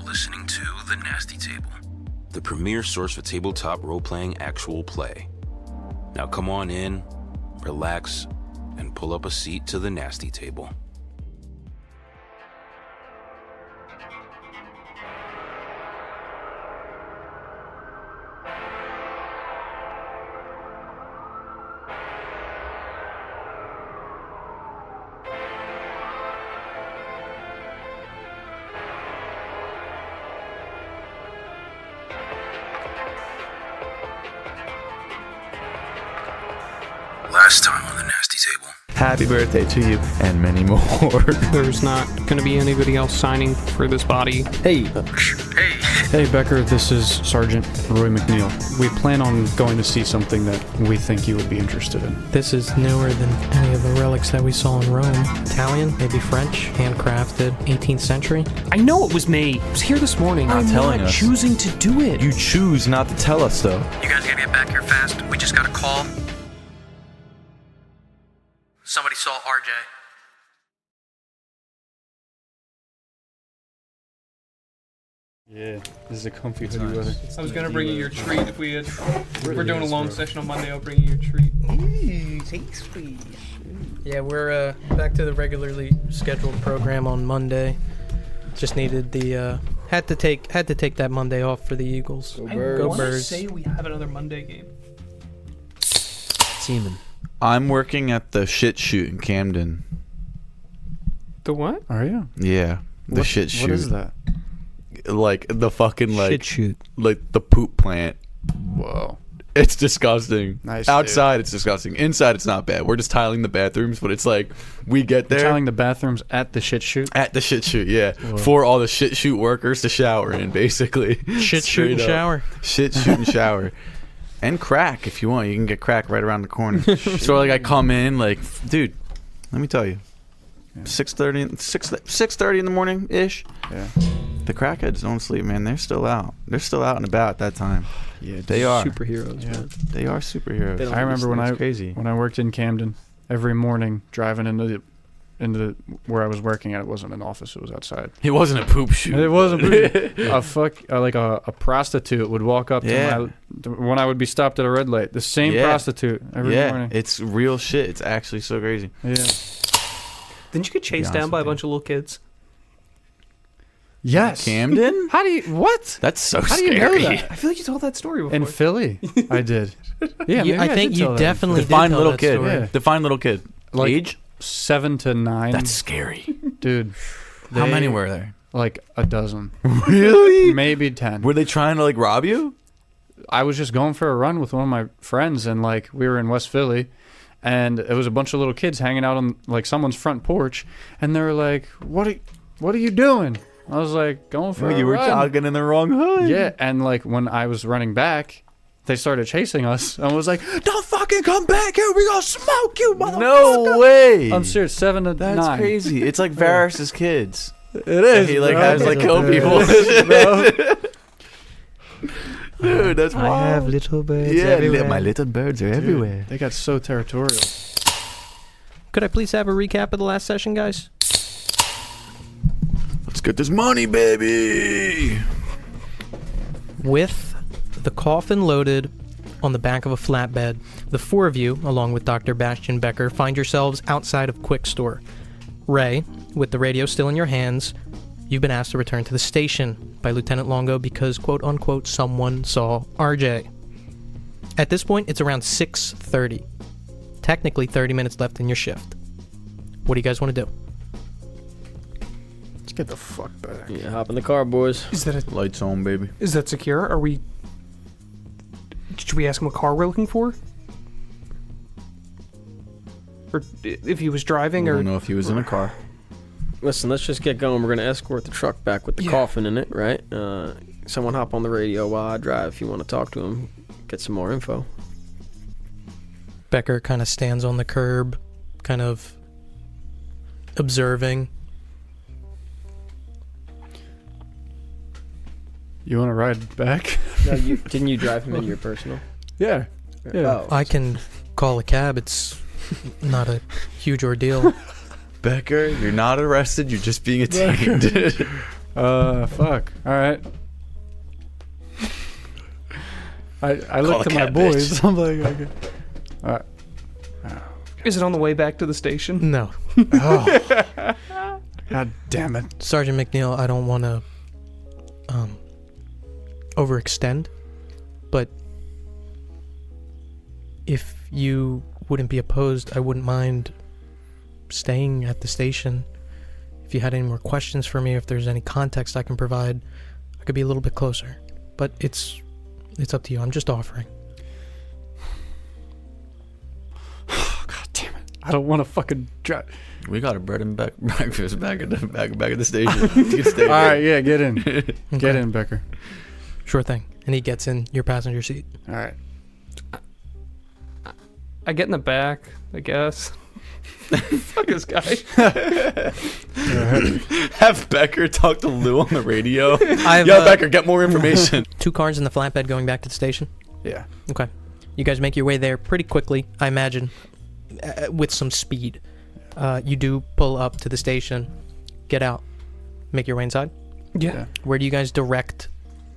listening to The Nasty Table, the premier source for tabletop role-playing actual play. Now come on in, relax, and pull up a seat to The Nasty Table. Last time on The Nasty Table. Happy birthday to you and many more. There's not going to be anybody else signing for this body. Hey. Hey, Becker, this is Sergeant Roy McNeil. We plan on going to see something that we think you would be interested in. This is newer than any of the relics that we saw in Rome. Italian, maybe French, handcrafted, 18th century. I know it was me. I was here this morning. Not telling us. Choosing to do it. You choose not to tell us, though. You guys gotta get back here fast. We just got a call. Somebody saw RJ. Yeah, this is a comfy hoodie weather. I was going to bring you your treat if we're doing a long session on Monday. I'll bring you your treat. Yeah, we're back to the regularly scheduled program on Monday. Just needed the had to take that Monday off for the Eagles. I Go want to Birds. say we have another Monday game. Seaman. I'm working at the shit shoot in Camden. The what? Are you? Yeah, the shit shoot. What is that? Like the fucking Shit shoot. like the poop plant. Whoa. It's disgusting. Nice. Outside, it's disgusting. Inside, it's not bad. We're just tiling the bathrooms, but it's like we get there Tiling the bathrooms at the shit shoot? at the shit shoot. Yeah, Whoa. for all the shit shoot workers to shower in, basically. Shit shoot and Straight up. shower. Shit, shoot, and shower. And crack, if you want. You can get crack right around the corner. So, like, I come in, like, dude, let me tell you. 6:30 in the morning-ish. Yeah. The crackheads don't sleep, man. They're still out. They're still out and about at that time. Yeah, They are. Superheroes, Yeah. man. They are superheroes. They don't I remember when It's crazy. when I worked in Camden, every morning driving into where I was working at, it wasn't an office, it was outside. It wasn't a poop shoot. It wasn't a prostitute would walk up Yeah. to when I would be stopped at a red light. The same Yeah. prostitute every Yeah, morning. it's real shit. It's actually so crazy. Yeah. Didn't you get chased honest down by a with you. bunch of little kids? Yes. Camden? How do you what? That's so How do scary. you know that? I feel like you told that story before. In Philly, I did. Yeah, maybe I think did you tell that. definitely did Define tell little that kid. story. Yeah. Define little kid. Like, Age? 7 to 9. That's scary. Dude. How they- many were there? Like a dozen, Really? maybe 10. Were they trying to like rob you? I was just going for a run with one of my friends, and like we were in West Philly, and it was a bunch of little kids hanging out on like someone's front porch, and they were like, "What are you doing?" I was like, "Going for a You were run." jogging in the wrong hood. Yeah, and like when I was running back, they started chasing us, and was like, "Don't fucking come back here! We gonna smoke you, motherfucker!" No way. I'm serious. 7 to That's 9. crazy. It's like Varys' kids. It is. He like bro. has like kill people. Dude, that's wild. I have little birds Yeah, everywhere. my little birds are Dude, everywhere. They got so territorial. Could I please have a recap of the last session, guys? Let's get this money, baby. With the coffin loaded on the back of a flatbed, the four of you, along with Dr. Bastian Becker, find yourselves outside of Quick Store. Ray, with the radio still in your hands, you've been asked to return to the station by Lieutenant Longo because, quote-unquote, someone saw RJ. At this point, it's around 6:30. Technically 30 minutes left in your shift. What do you guys want to do? Let's get the fuck back. Yeah, hop in the car, boys. Is that Lights on, baby. is that secure? Are we? Should we ask him what car we're looking for? Or if he was driving, I or don't know if he was in a car. Listen, let's just get going. We're gonna escort the truck back with the Yeah. coffin in it, right? Someone hop on the radio while I drive if you want to talk to him, get some more info. Becker kind of stands on the curb, kind of observing. You want to ride back? No, didn't you drive him in your personal? Yeah. Yeah. Oh, I can call a cab. It's not a huge ordeal. Becker, you're not arrested. You're just being detained. Fuck. All right. I look to my boys. I'm like, okay. All right. Is it on the way back to the station? No. Oh. God damn it. Sergeant McNeil, I don't want to overextend, but if you wouldn't be opposed, I wouldn't mind staying at the station. If you had any more questions for me, if there's any context I can provide, I could be a little bit closer. But it's up to you. I'm just offering. God damn it. I don't want to fucking drive. We got a bread and breakfast back at the station. You can stay All there. right, yeah, get in. Get Okay. in, Becker. Sure thing. And he gets in your passenger seat. All right. I get in the back, I guess. Fuck this guy. Have Becker talk to Lou on the radio. I've, Yo, Becker, get more information. 2 cars in the flatbed going back to the station. Yeah. Okay. You guys make your way there pretty quickly, I imagine, with some speed. You do pull up to the station, get out, make your way inside. Yeah. Where do you guys direct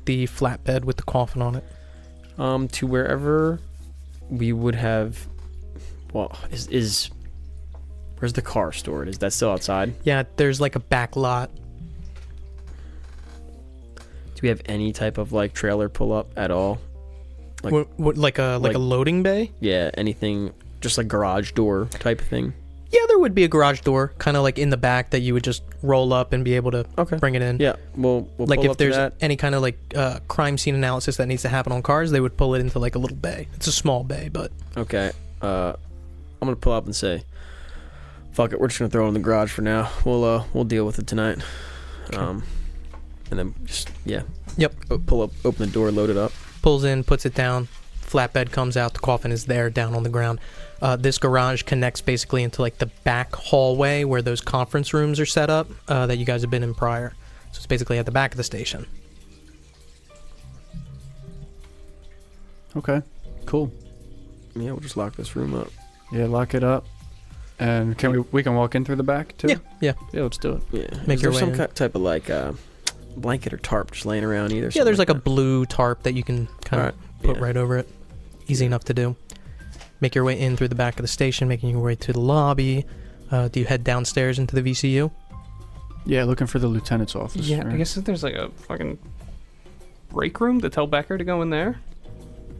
the flatbed with the coffin on it? To wherever we would have. Well, is where's the car stored? Is that still outside? Yeah, there's like a back lot. Do we have any type of like trailer pull up at all? Like- What, like a loading bay? Yeah, anything, just like garage door type of thing. Yeah, there would be a garage door, kind of like in the back that you would just roll up and be able to Okay. bring it in. Yeah, we'll Like pull if up to there's that. any kind of like crime scene analysis that needs to happen on cars, they would pull it into like a little bay. It's a small bay, but Okay. I'm gonna pull up and say, "Fuck it, we're just gonna throw it in the garage for now. We'll deal with it tonight." Okay. And then just Yep. pull up, open the door, load it up. pulls in, puts it down. Flatbed comes out. The coffin is there, down on the ground. This garage connects basically into like the back hallway where those conference rooms are set up that you guys have been in prior. So it's basically at the back of the station. Okay. Cool. Yeah, we'll just lock this room up. Yeah, lock it up. And can we can walk in through the back too? Yeah. Yeah, let's do it. Yeah. Make Is your there way some in. type of like blanket or tarp just laying around either? Yeah, there's like a blue tarp that you can kind of put yeah. right over it. Easy enough to do. Make your way in through the back of the station, making your way to the lobby. Do you head downstairs into the VCU? Yeah, looking for the lieutenant's office. Yeah, right? I guess if there's like a fucking break room to tell Becker to go in there.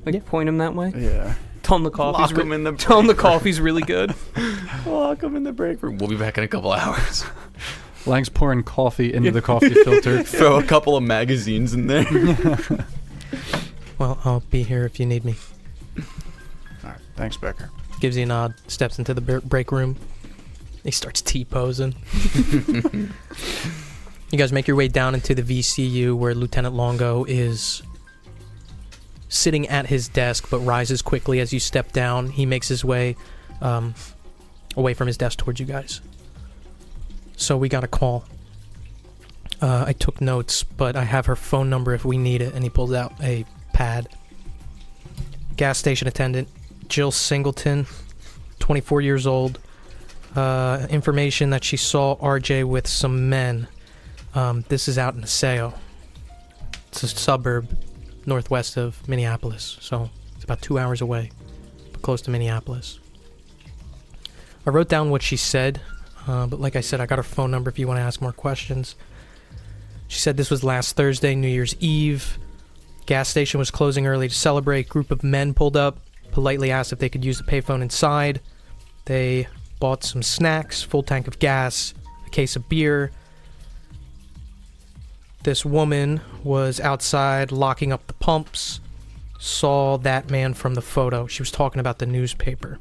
Like, Yeah. point him that way. Yeah. Tell him the coffee's Lock him in the tell him the coffee's really good. Lock him in the break room. We'll be back in a couple hours. Lang's pouring coffee into the coffee filter. Throw a couple of magazines in there. Well, I'll be here if you need me. All right. Thanks, Becker. Gives you a nod, steps into the break room. He starts T-posing. You guys make your way down into the VCU where Lieutenant Longo is sitting at his desk but rises quickly as you step down. He makes his way away from his desk towards you guys. So we got a call. I took notes, but I have her phone number if we need it. And he pulls out a pad. Gas station attendant, Jill Singleton, 24 years old. Information that she saw RJ with some men. This is out in Aseo. It's a suburb northwest of Minneapolis, so it's about 2 hours away, but close to Minneapolis. I wrote down what she said, but like I said, I got her phone number if you want to ask more questions. She said this was last Thursday, New Year's Eve. Gas station was closing early to celebrate. Group of men pulled up, politely asked if they could use the payphone inside. They bought some snacks, full tank of gas, a case of beer. This woman was outside locking up the pumps, saw that man from the photo. She was talking about the newspaper.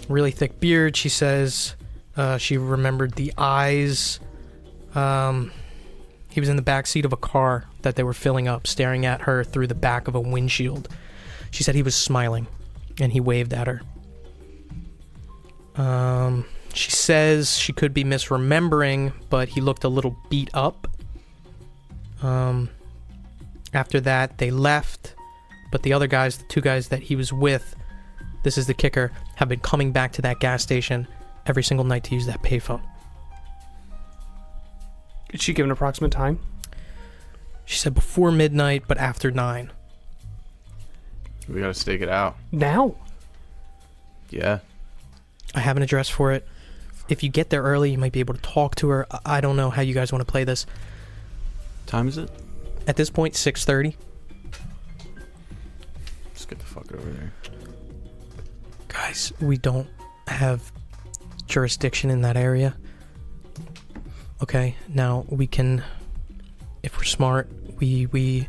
Really thick beard, she says. She remembered the eyes. He was in the back seat of a car that they were filling up, staring at her through the back of a windshield. She said he was smiling, and he waved at her. She says she could be misremembering, but he looked a little beat up. After that, they left, but the other guys, the 2 guys that he was with, this is the kicker, have been coming back to that gas station every single night to use that payphone. Did she give an approximate time? She said before midnight, but after 9. We gotta stake it out. Now? Yeah. I have an address for it. If you get there early, you might be able to talk to her. I don't know how you guys want to play this. Time is it? At this point, 6:30. Let's get the fuck over there. Guys, we don't have jurisdiction in that area. Okay, now we can, if we're smart, we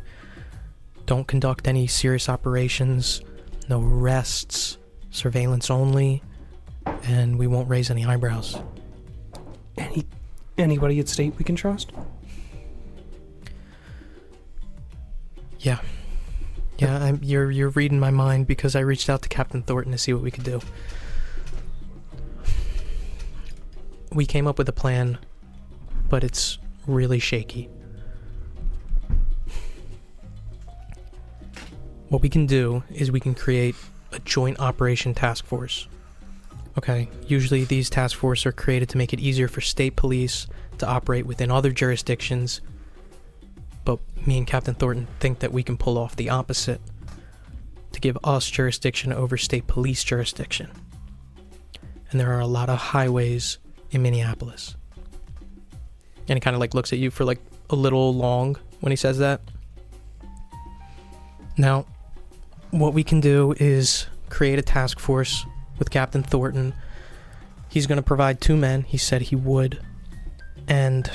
don't conduct any serious operations, no arrests, surveillance only, and we won't raise any eyebrows. Anybody at state we can trust? Yeah. Yeah, you're reading my mind because I reached out to Captain Thornton to see what we could do. We came up with a plan, but it's really shaky. What we can do is we can create a joint operation task force. Okay, usually these task forces are created to make it easier for state police to operate within other jurisdictions, but me and Captain Thornton think that we can pull off the opposite, to give us jurisdiction over state police jurisdiction. And there are a lot of highways in Minneapolis. And he kind of like looks at you for like a little long when he says that. Now, what we can do is create a task force with Captain Thornton. He's going to provide 2 men. He said he would. And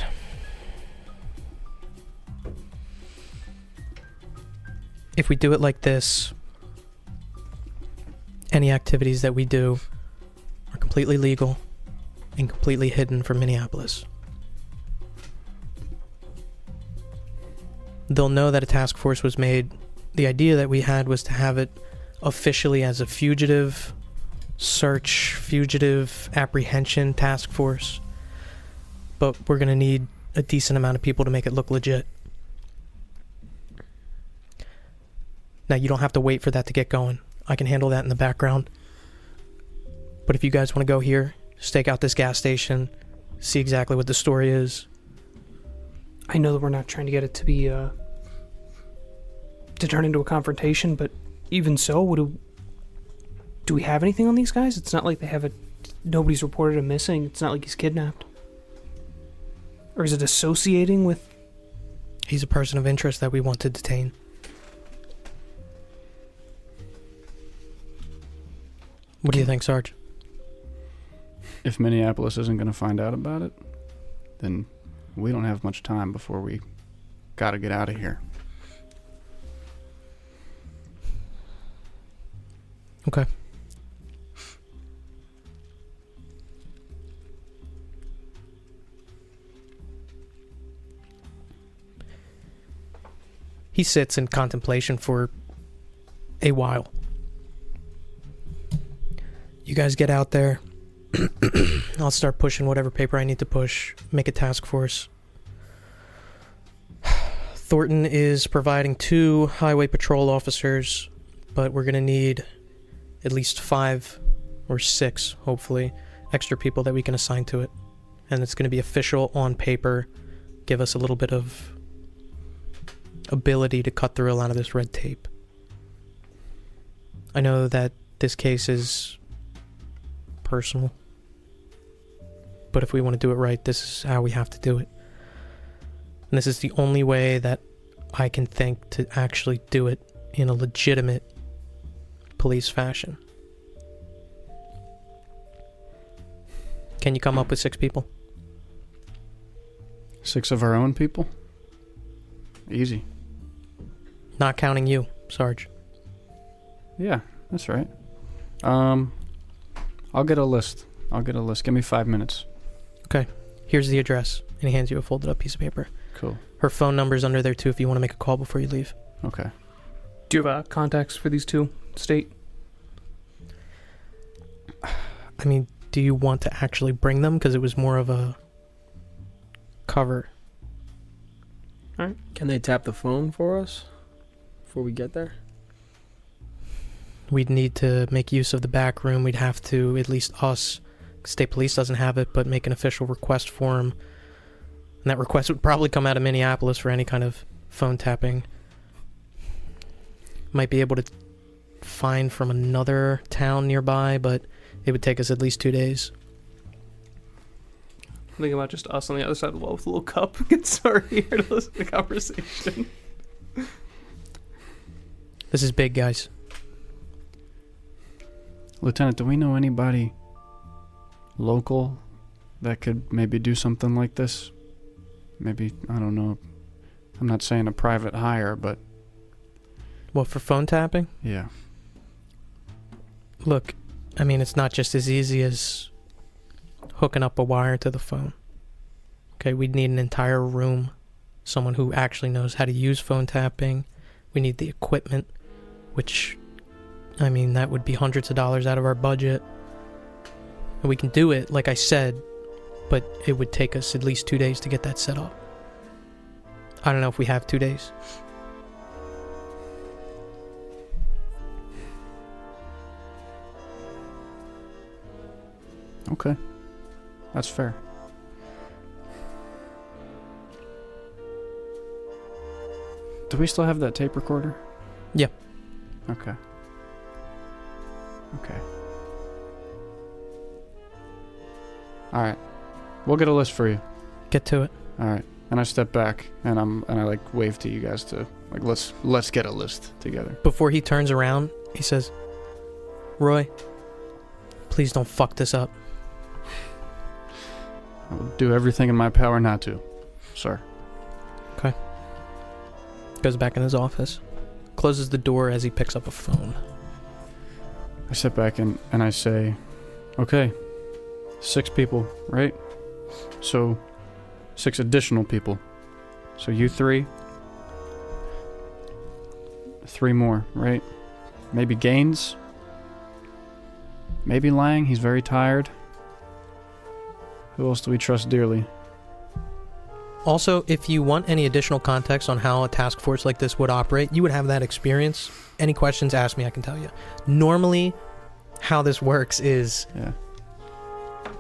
if we do it like this, any activities that we do are completely legal and completely hidden from Minneapolis. They'll know that a task force was made. The idea that we had was to have it officially as a fugitive search, fugitive apprehension task force. But we're going to need a decent amount of people to make it look legit. Now, you don't have to wait for that to get going. I can handle that in the background. But if you guys want to go here, stake out this gas station, see exactly what the story is. I know that we're not trying to get it to be, to turn into a confrontation, but even so, do we have anything on these guys? It's not like they have nobody's reported him missing. It's not like he's kidnapped. Or is it associating with... He's a person of interest that we want to detain. What do you think, Sarge? If Minneapolis isn't going to find out about it, then we don't have much time before we got to get out of here. Okay. He sits in contemplation for a while. You guys get out there. I'll start pushing whatever paper I need to push. Make a task force. Thornton is providing 2 highway patrol officers, but we're going to need at least 5 or 6, hopefully, extra people that we can assign to it. And it's going to be official on paper. Give us a little bit of ability to cut through a lot of this red tape. I know that this case is personal, but if we want to do it right, this is how we have to do it. And this is the only way that I can think to actually do it in a legitimate police fashion. Can you come up with 6 people? 6 of our own people? Easy. Not counting you, Sarge. Yeah, that's right. I'll get a list. Give me 5 minutes. Okay. Here's the address. And he hands you a folded up piece of paper. Cool. Her phone number's under there too if you want to make a call before you leave. Okay. Do you have contacts for these 2 state? I mean, do you want to actually bring them? Because it was more of a cover. Alright. Can they tap the phone for us before we get there? We'd need to make use of the back room. We'd have to, at least us, state police doesn't have it, but make an official request for him. And that request would probably come out of Minneapolis for any kind of phone tapping. Might be able to find from another town nearby, but it would take us at least 2 days. Think about just us on the other side of the wall with a little cup. Get started here to listen to the conversation. This is big, guys. Lieutenant, do we know anybody local that could maybe do something like this? Maybe, I don't know. I'm not saying a private hire, but What, for phone tapping? yeah. Look, I mean, it's not just as easy as hooking up a wire to the phone. Okay, we'd need an entire room. Someone who actually knows how to use phone tapping. We need the equipment, which, I mean, that would be hundreds of dollars out of our budget. And we can do it, like I said, but it would take us at least 2 days to get that set up. I don't know if we have 2 days. Okay. That's fair. Do we still have that tape recorder? Yeah. Okay. Okay. Alright. We'll get a list for you. Get to it. Alright. And I step back and I like wave to you guys to like let's get a list together. Before he turns around, he says, Roy, please don't fuck this up. I will do everything in my power not to, sir. Goes back in his office. Closes the door as he picks up a phone. I step back and I say, okay, 6 people, right? So 6 additional people. So you 3. 3 more, right? Maybe Gaines. Maybe Lang, he's very tired. Who else do we trust dearly? Also, if you want any additional context on how a task force like this would operate, you would have that experience. Any questions, ask me, I can tell you. Normally, how this works is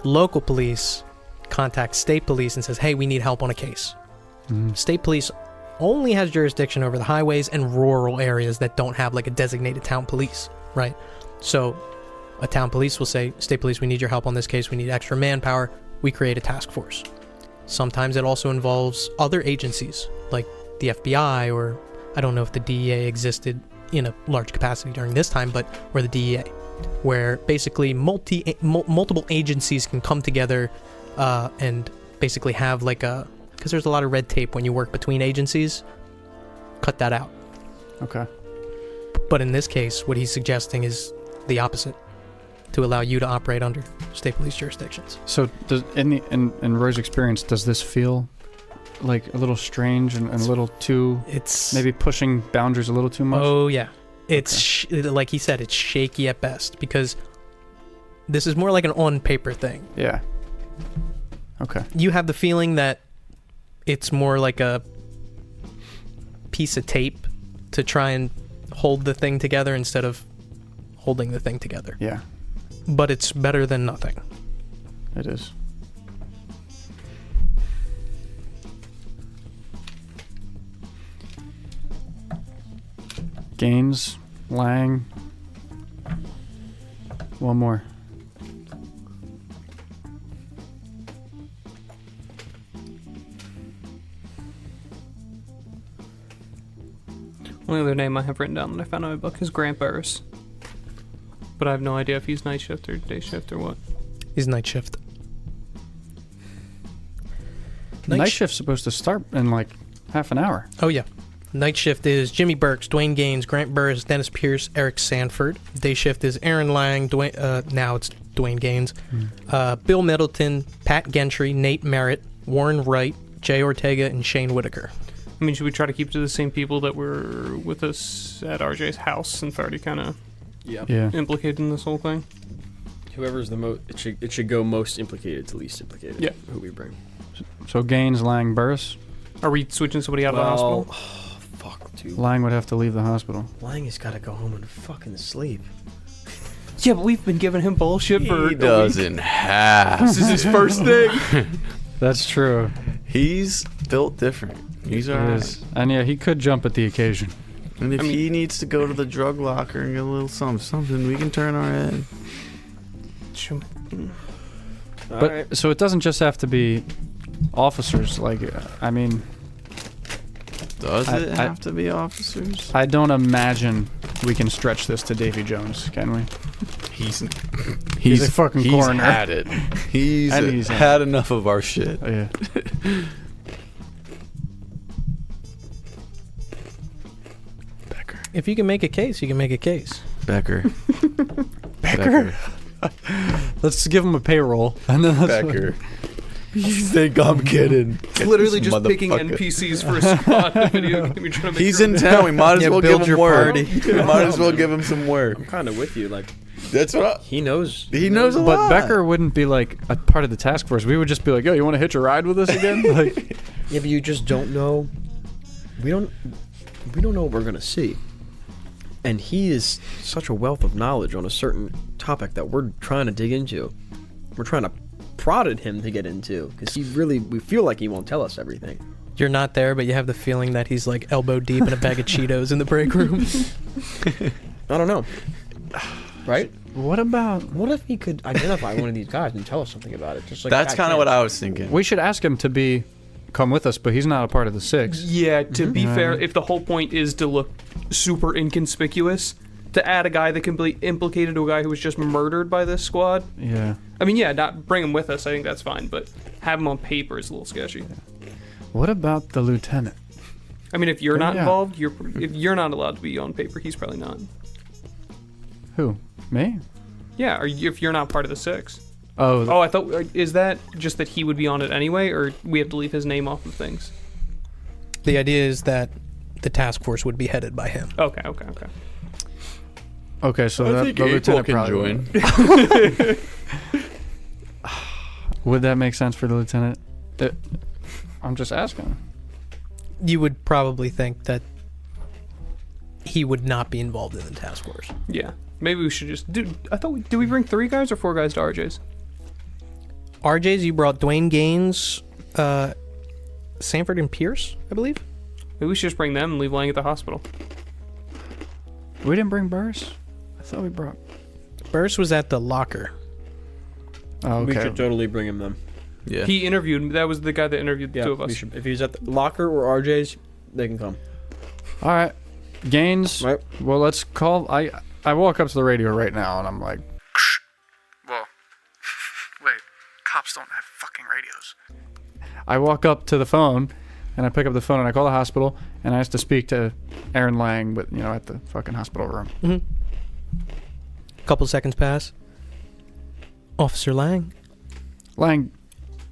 local police contact state police and says, hey, we need help on a case. Mhm. State police only has jurisdiction over the highways and rural areas that don't have like a designated town police, right? So a town police will say, state police, we need your help on this case. We need extra manpower. We create a task force. Sometimes it also involves other agencies like the FBI, or I don't know if the DEA existed in a large capacity during this time, but or the DEA, where basically multiple agencies can come together and basically have like a, because there's a lot of red tape when you work between agencies, cut that out. Okay. But in this case, what he's suggesting is the opposite, to allow you to operate under state police jurisdictions. So does in Roy's experience, does this feel like a little strange and a little too, It's maybe pushing boundaries a little too much? Oh yeah, it's like he said, it's shaky at best, because this is more like an on paper thing. Yeah. Okay. You have the feeling that it's more like a piece of tape to try and hold the thing together instead of holding the thing together. Yeah, But it's better than nothing. it is. Gaines, Lang. One more. Only other name I have written down that I found in my book is Grant Burris. But I have no idea if he's night shift or day shift or what. He's night shift. Night shift's supposed to start in like half an hour. Oh yeah. Night shift is Jimmy Burks, Dwayne Gaines, Grant Burris, Dennis Pierce, Eric Sanford. Day shift is Aaron Lang, now it's Dwayne Gaines, Bill Middleton, Pat Gentry, Nate Merritt, Warren Wright, Jay Ortega, and Shane Whitaker. I mean, should we try to keep it to the same people that were with us at RJ's house since already kind of Yeah. implicated in this whole thing? Whoever's the most, it should go most implicated to least implicated. Yeah. Who we bring. So Gaines, Lang, Burris. Are we switching somebody out of the hospital? Fuck, dude. Lang would have to leave the hospital. Lang has got to go home and fucking sleep. Yeah, but we've been giving him bullshit for He doesn't have. This is his first thing. That's true. He's built different. He's It alright. is. And yeah, he could jump at the occasion. And if he needs to go to the drug locker and get a little something, we can turn our head. But so it doesn't just have to be officers. Like, I mean, Does I- it I- have to be officers? I don't imagine we can stretch this to Davy Jones, can we? He's a fucking he's coroner. had it. He's had enough of our shit. Oh, yeah. Becker. If you can make a case, you can make a case. Becker. Becker. Let's give him a payroll, and then Becker. You think I'm kidding? Literally This just picking motherfucker. NPCs for a squad in a video game. You're trying to make He's your in own- town. We might as Yeah, well build give him your work. party. We might as well give him some work. I'm kind of with you. Like, That's what he knows. he knows a But lot. Becker wouldn't be like a part of the task force. We would just be like, "Yo, you want to hitch a ride with us again?" Like, Yeah, but you just don't know. We don't know what we're gonna see. And he is such a wealth of knowledge on a certain topic that we're trying to dig into. We're trying to prod at him to get into because we feel like he won't tell us everything. You're not there, but you have the feeling that he's like elbow deep in a bag of Cheetos in the break room. I don't know. Right? what about? What if he could identify one of these guys and tell us something about it? Just like That's kind of what I was thinking. We should ask him to come with us, but he's not a part of the 6. Yeah, to be Mhm. fair, if the whole point is to look super inconspicuous, to add a guy that can be implicated to a guy who was just murdered by this squad. Yeah. I mean, yeah, not bring him with us. I think that's fine, but have him on paper is a little sketchy. What about the lieutenant? I mean, if you're not Yeah. involved, if you're not allowed to be on paper, he's probably not. Who? Me? Yeah, or if you're not part of the 6. Oh, Oh, I thought, is that just that he would be on it anyway, or we have to leave his name off of things? The idea is that the task force would be headed by him. Okay. okay. So I that think the April lieutenant can probably join. would that make sense for the lieutenant? I'm just asking. You would probably think that he would not be involved in the task force. Yeah, maybe we should just do. I thought did we bring 3 guys or 4 guys to RJ's? RJ's, you brought Dwayne Gaines, Sanford, and Pierce, I believe. Maybe we should just bring them and leave Lang at the hospital. We didn't bring Burris. I thought we brought. Burris was at the locker. Oh, We okay. should totally bring him then. Yeah. He interviewed. That was the guy that interviewed the Yeah, 2 of us. we should, if he's at the locker or RJ's, they can come. All right, Gaines. Right. Well, let's call. I walk up to the radio right now, and I'm like, Whoa. Wait, cops don't have fucking radios. I walk up to the phone, and I pick up the phone, and I call the hospital, and I ask to speak to Aaron Lang, but at the fucking hospital room. A couple seconds pass. Officer Lang. Lang,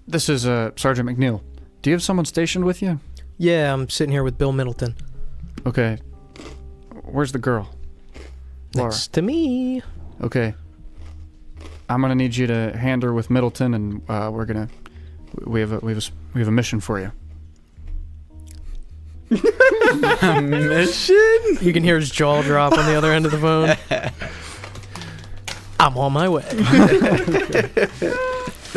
this is Sergeant McNeil. Do you have someone stationed with you? Yeah, I'm sitting here with Bill Middleton. Okay. Where's the girl? Laura. Next to me. Okay. I'm gonna need you to hand her with Middleton, and we have a mission for you. Mission? You can hear his jaw drop on the other end of the phone. I'm on my way.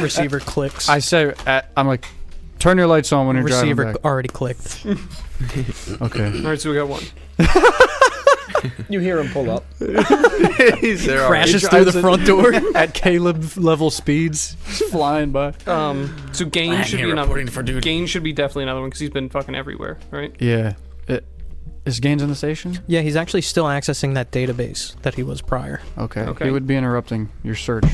Receiver clicks. I say, I'm like, turn your lights on when you're driving Receiver back. already clicked. Okay. All right, so we got 1. You hear him pull up. He's there. Crashes through the front door. At Caleb level speeds, just flying by. So Gaines should be another one. Gaines should be definitely another one because he's been fucking everywhere, right? Yeah. Is Gaines in the station? Yeah, he's actually still accessing that database that he was prior. Okay. Okay. He would be interrupting your search.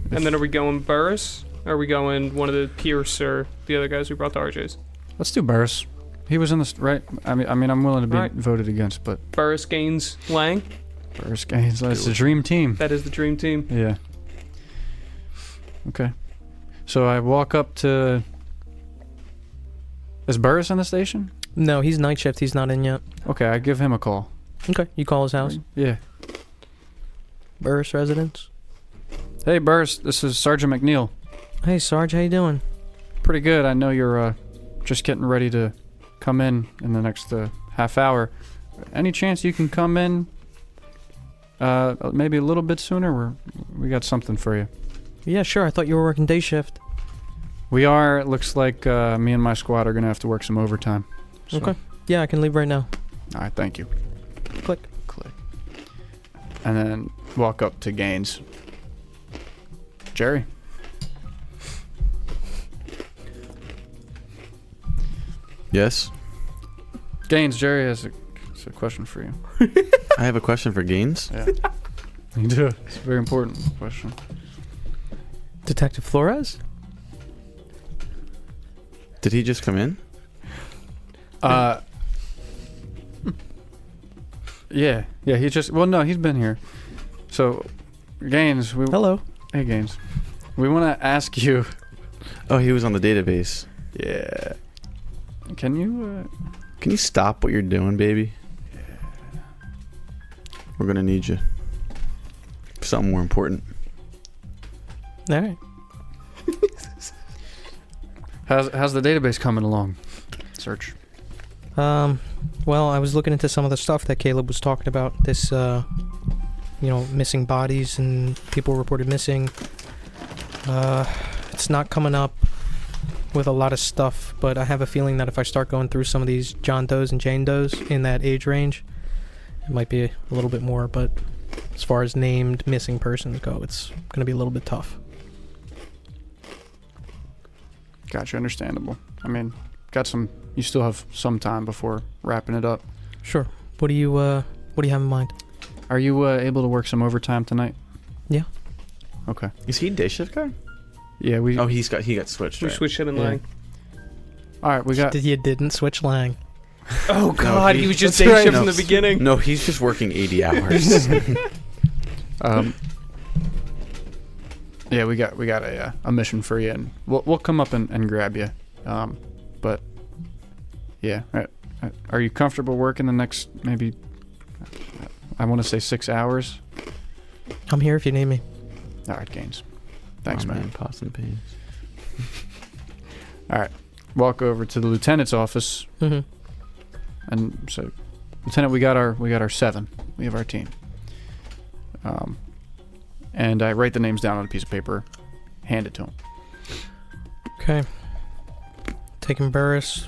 And then are we going Burris? Or are we going one of the Pierce or the other guys we brought to RJ's? Let's do Burris. He was in this, right? I mean, I'm willing to be Right. voted against, but Burris, Gaines, Lang. Burris Gaines, that's the dream team. That is the dream team. Yeah. Okay. So I walk up to. Is Burris in the station? No, he's night shift. He's not in yet. Okay, I give him a call. Okay, you call his house. Yeah. Burris residence. Hey, Burris, this is Sergeant McNeil. Hey, Sarge, how you doing? Pretty good. I know you're just getting ready to come in the next half hour. Any chance you can come in maybe a little bit sooner? We got something for you. Yeah, sure. I thought you were working day shift. We are. Looks like me and my squad are gonna have to work some overtime. So. Okay. Yeah, I can leave right now. All right. Thank you. Click. Click. And then walk up to Gaines. Jerry. Yes. Gaines. Jerry has a question for you. I have a question for Gaines. Yeah. You do. It's a very important question. Detective Flores? Did he just come in? Yeah. He just. Well, no, he's been here. So, Gaines. Hello. Hey, Gaines. We want to ask you. Oh, he was on the database. Yeah. Can you? Can you stop what you're doing, baby? We're gonna need you for something more important. All right. How's the database coming along? Search. Well, I was looking into some of the stuff that Caleb was talking about. This, missing bodies and people reported missing. It's not coming up with a lot of stuff, but I have a feeling that if I start going through some of these John Does and Jane Does in that age range, it might be a little bit more, but as far as named missing persons go, it's going to be a little bit tough. Gotcha. Understandable. I mean, you still have some time before wrapping it up. Sure. What do you have in mind? Are you able to work some overtime tonight? Yeah. Okay. Is he day shift guy? Yeah, we. Oh, he got switched. We Right? switched him in Yeah. line. All right, we got. You didn't switch Lang. Oh God, he was just day That's right. shift No. from the beginning. No, he's just working 80 hours. Yeah, we got a mission for you, and we'll come up and grab you. But yeah, are you comfortable working the next maybe? I want to say 6 hours. I'm here if you need me. All right, Gaines. Thanks, Oh, man. Pots and pans. All right, walk over to the lieutenant's office, Mm-hmm. and so, Lieutenant, we got our 7. We have our team. And I write the names down on a piece of paper, hand it to him. Okay. Taking Burris.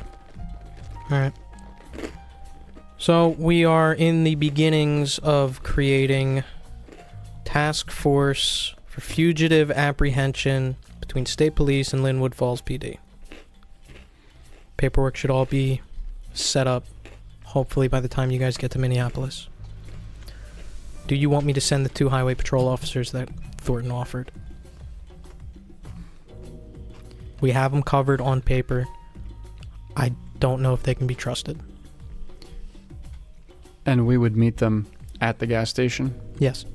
Alright. So we are in the beginnings of creating task force for fugitive apprehension between state police and Linwood Falls PD. Paperwork should all be set up, hopefully by the time you guys get to Minneapolis. Do you want me to send the 2 highway patrol officers that Thornton offered? We have them covered on paper. I don't know if they can be trusted. And we would meet them at the gas station. Yes.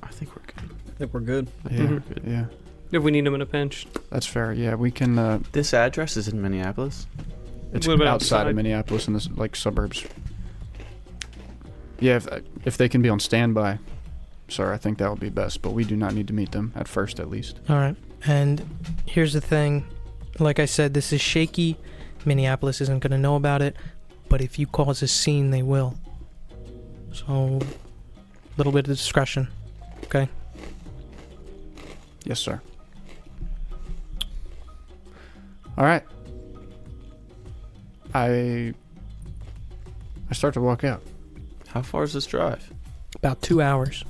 I think we're good. I think we're good. Yeah, Mhm. yeah, If we need him in a pinch. that's fair. Yeah, we can. This address is in Minneapolis. It's What about outside outside? of Minneapolis in the suburbs. Yeah, if they can be on standby, sir, I think that would be best. But we do not need to meet them at first, at least. Alright. And here's the thing. Like I said, this is shaky. Minneapolis isn't going to know about it. But if you cause a scene, they will. So, a little bit of discretion. Okay? Yes, sir. All right. I start to walk out. How far is this drive? About 2 hours.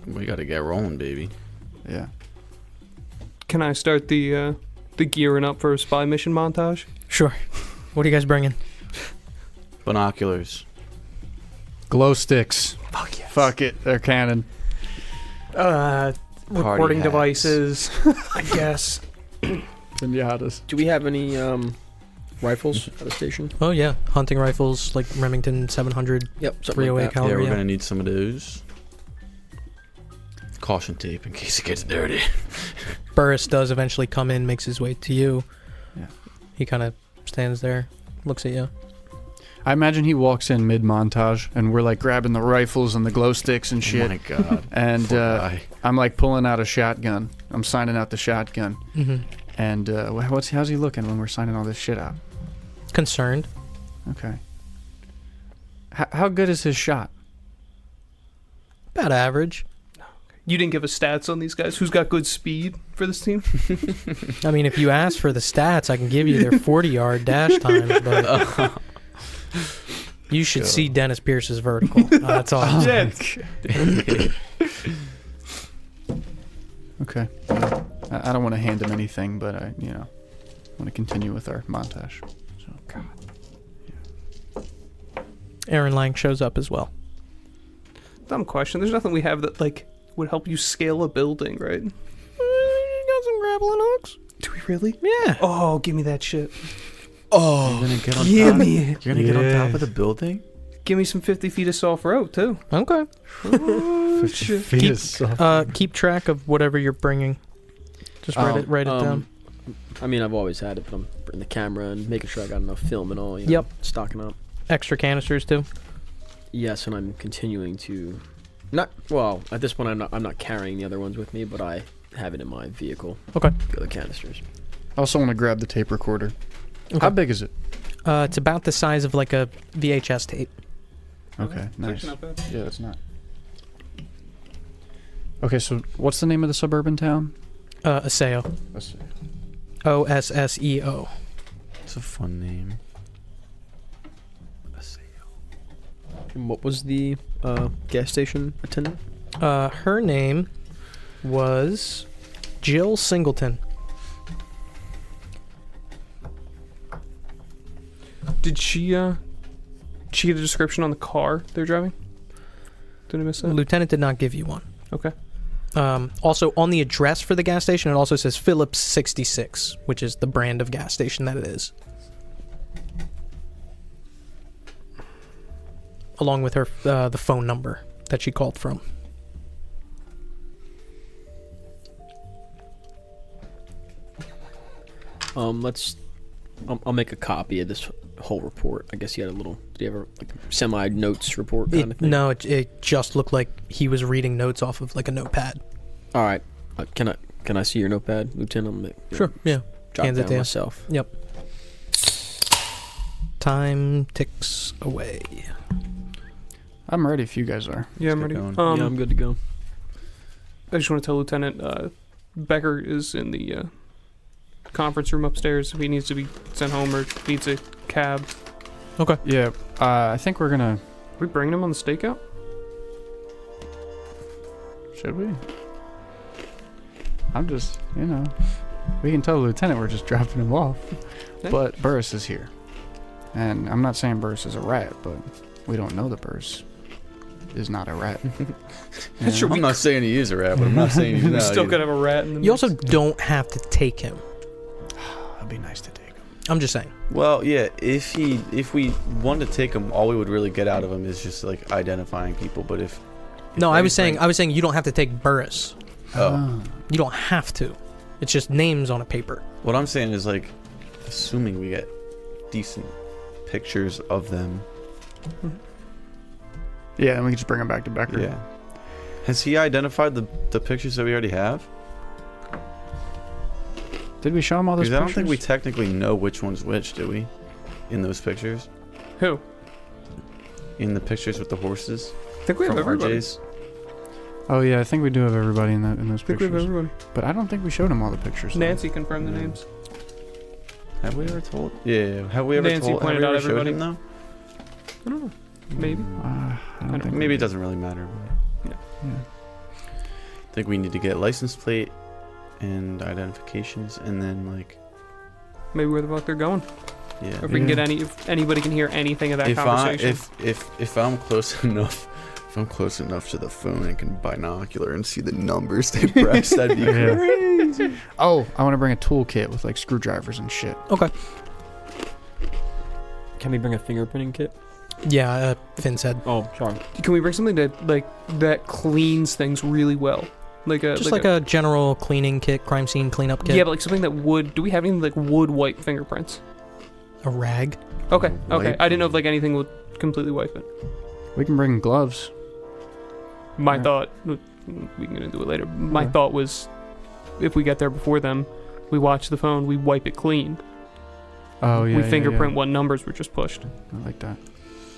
We got to get rolling, baby. Yeah. Can I start the gearing up for a spy mission montage? Sure. What are you guys bringing? Binoculars. Glow sticks. Fuck yes. Fuck it. They're canon. Recording hats. devices, I guess. Pinatas. Do we have any rifles at the station? Oh, yeah. Hunting rifles, like Remington 700. Yep, something 308 like that. caliber. Yeah, we're yeah. gonna need some of those. Caution tape in case it gets dirty. Burris does eventually come in, makes his way to you. Yeah. He kind of stands there, looks at you. I imagine he walks in mid-montage, and we're like grabbing the rifles and the glow sticks and shit. Oh my god. And Poor guy. I'm like pulling out a shotgun. I'm signing out the shotgun. Mm-hmm. And how's he looking when we're signing all this shit out? Concerned. Okay. How good is his shot? About average. You didn't give us stats on these guys. Who's got good speed for this team? I mean, if you ask for the stats, I can give you their 40-yard dash times, but you should see Dennis Pierce's vertical. That's all. I'm saying. Okay. I don't want to hand him anything, but I want to continue with our montage. So. God. Aaron Lang shows up as well. Dumb question. There's nothing we have that like would help you scale a building, right? Got some grappling hooks. Do we really? Yeah. Oh, give me that shit. Oh, you're gonna get on Give top. me it. You're gonna get on top of the building. Give me some 50 feet of soft rope too. Okay. Oh, shit. Keep track of whatever you're bringing. Just write it down. I mean, I've always had it, but I'm bringing the camera and making sure I got enough film and all. Yep. Stocking up. Extra canisters too. Yes, and I'm continuing to. At this point, I'm not carrying the other ones with me, but I have it in my vehicle. Okay. The other canisters. I also want to grab the tape recorder. Okay. How big is it? It's about the size of like a VHS tape. Okay, nice. Not bad. Yeah, it's not. Okay, so what's the name of the suburban town? Oseo. Osseo. It's a fun name. And what was the gas station attendant? Her name was Jill Singleton. Did she get a description on the car they're driving? Did I miss that? Lieutenant did not give you one. Okay. Also, on the address for the gas station, it also says Phillips 66, which is the brand of gas station that it is. Along with her the phone number that she called from. I'll make a copy of this whole report. I guess you had a little. Did you have a semi notes report kind of thing? No, it just looked like he was reading notes off of like a notepad. All right. Can I see your notepad, Lieutenant? Sure. Yeah. Jot Hands it down to you. myself. Yep. Time ticks away. I'm ready if you guys are. Yeah, I'm Let's ready. get going. Yeah, I'm good to go. I just want to tell Lieutenant Becker is in the conference room upstairs. If he needs to be sent home or needs a cab. Okay. Yeah, I think we're gonna. Are we bringing him on the stakeout? Should we? I'm just, we can tell the lieutenant we're just dropping him off. Yeah. But Burris is here. And I'm not saying Burris is a rat, but we don't know that Burris is not a rat. Sure, I'm not saying he is a rat, but I'm not saying he's We not. still either. could have a rat in the You mix. also don't have to take him. That'd be nice to take him. I'm just saying. Well, yeah. If we wanted to take him, all we would really get out of him is just like identifying people. But if No, I was anything- saying you don't have to take Burris. Oh, You don't have to. It's just names on a paper. what I'm saying is like, assuming we get decent pictures of them. Yeah, and we can just bring him back to Becker. Yeah. Has he identified the pictures that we already have? Did we show him all those Because I pictures? don't think we technically know which one's which, do we? In those pictures? Who? In the pictures with the horses? I think we have from everybody. RJ's? Oh yeah, I think we do have everybody in those I think we have pictures. everybody. But I don't think we showed him all the pictures. though. Nancy confirmed the names. Have we ever told? Yeah. Have we ever Nancy told? Have pointed we out ever showed everybody. him though? I don't know. Maybe. I don't think Maybe we it did. doesn't really matter. Yeah. Yeah. I think we need to get license plate and identifications, and then like, Maybe where the fuck they're going. yeah. If we can get if anybody can hear anything of that If conversation. if I'm close enough, if I'm close enough to the phone and can binocular and see the numbers they press, that'd be Yeah. crazy. Oh, I want to bring a toolkit with like screwdrivers and shit. Okay. Can we bring a fingerprinting kit? Yeah, Finn said. Oh, sorry. Can we bring something that cleans things really well? Like A general cleaning kit, crime scene cleanup kit. yeah, but like something that would. Do we have anything like would wipe fingerprints? A rag. Okay, okay. Wipe? I didn't know if like anything would completely wipe it. We can bring gloves. My Yeah. thought. We can get into it later. My Okay. thought was, if we get there before them, we watch the phone, we wipe it clean. Oh yeah. We yeah, fingerprint yeah. what numbers were just pushed. I like that.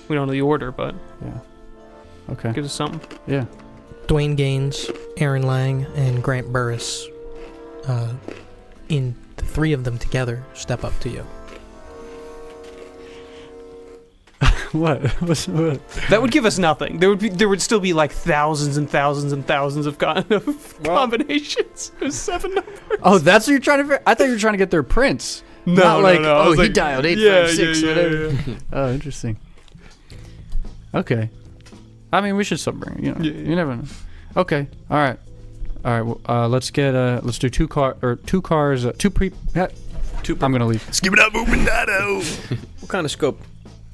We don't know the order, but Yeah. Okay. gives us something. Yeah. Dwayne Gaines. Aaron Lang and Grant Burris, in the three of them together, step up to you. What? What? That would give us nothing. There would still be like thousands and thousands and thousands of combinations. There's 7 numbers. Oh, that's what you're trying to. I thought you were trying to get their prints. No, Not like, no. I oh, was he like, dialed 856, whatever. Oh, interesting. Okay. I mean, we should still bring it. You know, you never know. Okay. All right. Well, let's do 2 cars. 2 I'm gonna leave. Skip it up, moving dado. What kind of scope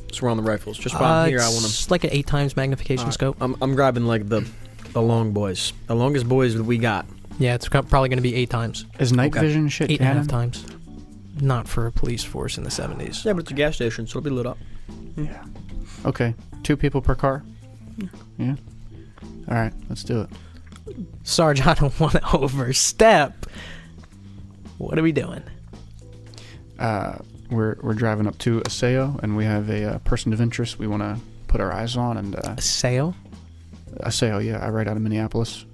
is around the rifles? Just while I'm here, I want It's like an 8 times magnification scope. I'm grabbing like the long boys, the longest boys that we got. Yeah, it's probably going to be 8 times. Is night vision shit 8.5 canon? times. Not for a police force in the 70s. Yeah, but it's a gas station, so it'll be lit up. Yeah. Okay. 2 people per car. Yeah. All right. Let's do it. Sarge, I don't want to overstep. What are we doing? We're driving up to Aseo, and we have a person of interest we want to put our eyes on. And Sale? Aseo, yeah, I right out of Minneapolis.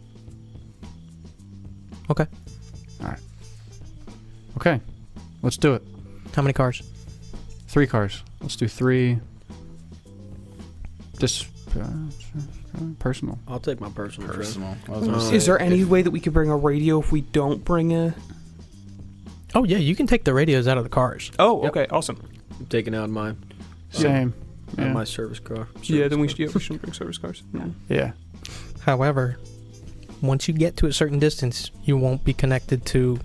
Okay. All right. Okay, let's do it. How many cars? 3 cars. Let's do 3. Just personal. I'll take my personal. Is there any way that we could bring a radio if we don't bring a... Oh, yeah, you can take the radios out of the cars. Oh, Yep. okay, awesome. I'm taking out my Same. Yeah. my service car. Then we should bring service cars. Yeah. However, once you get to a certain distance, you won't be connected to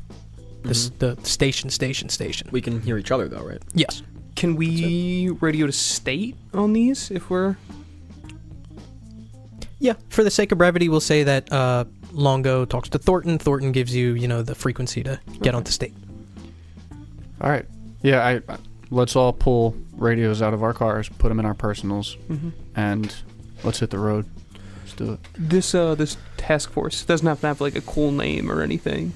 the station. We can hear each other though, right? Yes. Can we radio to state on these if we're... Yeah, for the sake of brevity, we'll say that Longo talks to Thornton. Thornton gives you, the frequency to get onto state. All right. Yeah, let's all pull radios out of our cars, put them in our personals, and let's hit the road. Let's do it. This task force doesn't have to have like a cool name or anything.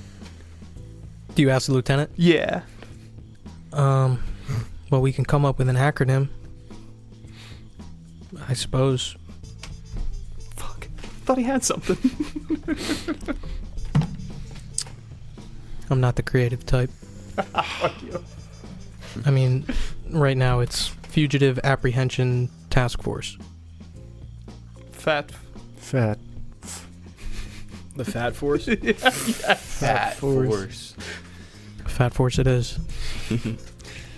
Do you ask the lieutenant? Yeah. Well, we can come up with an acronym. I suppose. Fuck. Thought he had something. I'm not the creative type. Fuck you. I mean, right now it's Fugitive Apprehension Task Force. Fat. The Fat Force. Fat force. Fat Force it is.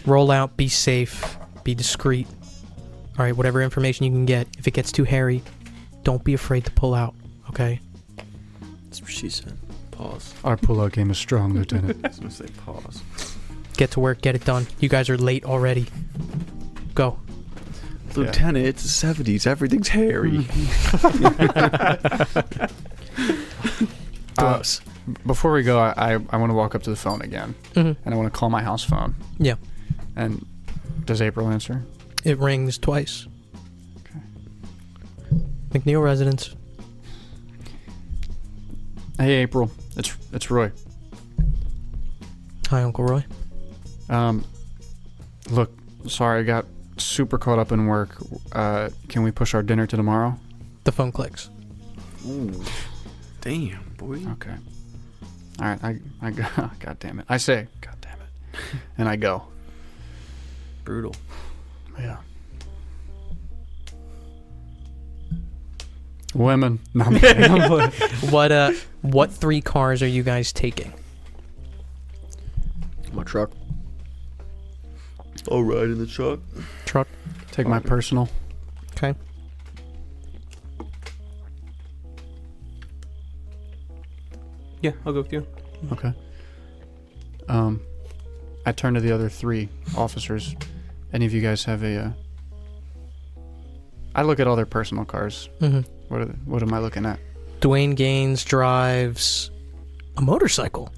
Roll out, be safe, be discreet. Alright, whatever information you can get. If it gets too hairy, don't be afraid to pull out, okay? That's what she said. Pause. Our pull-out game is strong, Lieutenant. I was gonna say pause. Get to work, get it done. You guys are late already. Go. Lieutenant, it's the 70s. Everything's hairy. Gross. Before we go, I want to walk up to the phone again, and I want to call my house phone. Yeah. And does April answer? It rings twice. Okay. McNeil residence. Hey, April. It's Roy. Hi, Uncle Roy. Look, sorry, I got super caught up in work. Can we push our dinner to tomorrow? The phone clicks. Ooh. Damn, boy. Okay. All right, I go. God damn it. I say, God damn it. And I go. Brutal. Yeah. Women. No, I'm kidding. I'm kidding. What 3 cars are you guys taking? My truck. I'll ride in the truck. Truck. Take my personal. Okay. Yeah, I'll go with you. Okay. I turn to the other 3 officers. Any of you guys have a? I look at all their personal cars. Mm-hmm. What am I looking at? Dwayne Gaines drives a motorcycle.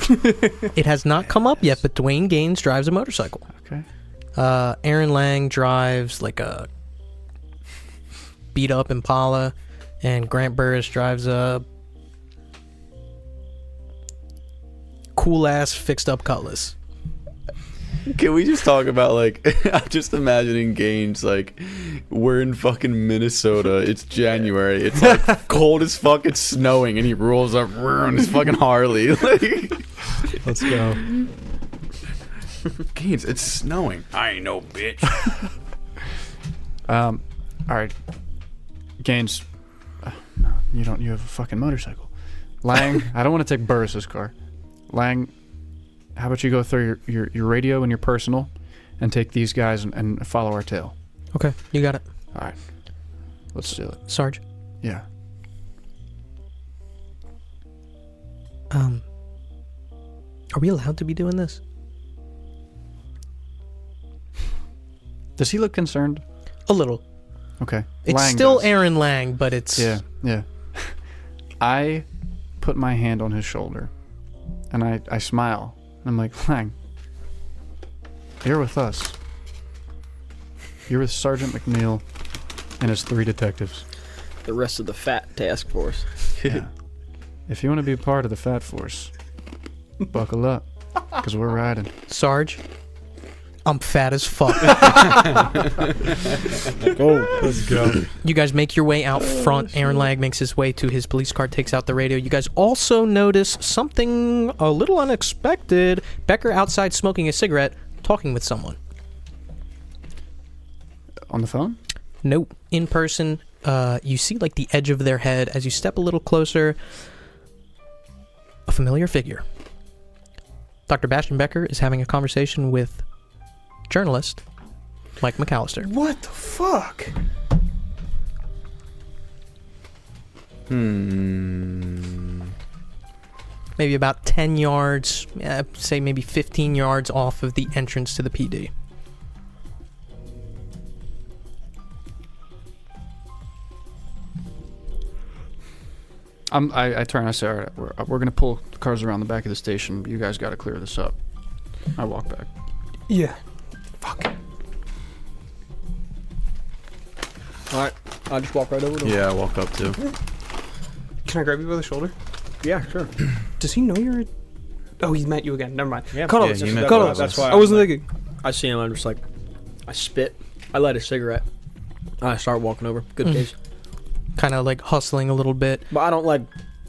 It has not come up yet, but Dwayne Gaines drives a motorcycle. Okay. Aaron Lang drives like a beat up Impala, and Grant Burris drives a cool ass fixed up Cutlass. Can we just talk about, like, I'm just imagining Gaines, like, we're in fucking Minnesota. It's January. It's, like, cold as fuck. It's snowing, and he rolls up on his fucking Harley. Like, Let's go. Gaines, it's snowing. I ain't no bitch. All right. Gaines. No, you don't. You have a fucking motorcycle. Lang, I don't want to take Burris's car. Lang, how about you go through your radio and your personal and take these guys and follow our tail? Okay, you got it. All right. Let's do it. Sarge. Yeah. Are we allowed to be doing this? Does he look concerned? A little. Okay. It's Lang still does. Aaron Lang, but it's... Yeah. I put my hand on his shoulder, and I smile. I'm like, Lang, you're with us. You're with Sergeant McNeil and his 3 detectives. The rest of the fat task force. Yeah. If you want to be part of the Fat Force, buckle up, because we're riding. Sarge, I'm fat as fuck. Let's go. You guys make your way out front. Aaron Lang makes his way to his police car, takes out the radio. You guys also notice something a little unexpected. Becker outside smoking a cigarette, talking with someone. On the phone? Nope. In person, you see like the edge of their head. As you step a little closer, a familiar figure. Dr. Bastian Becker is having a conversation with journalist Mike McAllister. What the fuck? Maybe about 10 yards, say maybe 15 yards off of the entrance to the PD. I turn. I say, all right, we're gonna pull the cars around the back of the station. You guys got to clear this up. I walk back. Yeah. Fuck. Alright, I'll just walk right over to him. Yeah, I walk up too. Can I grab you by the shoulder? Yeah, sure. Does he know you're... Oh, he met you again. Never mind. Yeah, Cut yeah, all this. he met Cut both all of this. us. That's why I wasn't like, thinking. I see him, I'm just like, I spit, I light a cigarette, I start walking over. Good case. Kind of like hustling a little bit. But I don't like,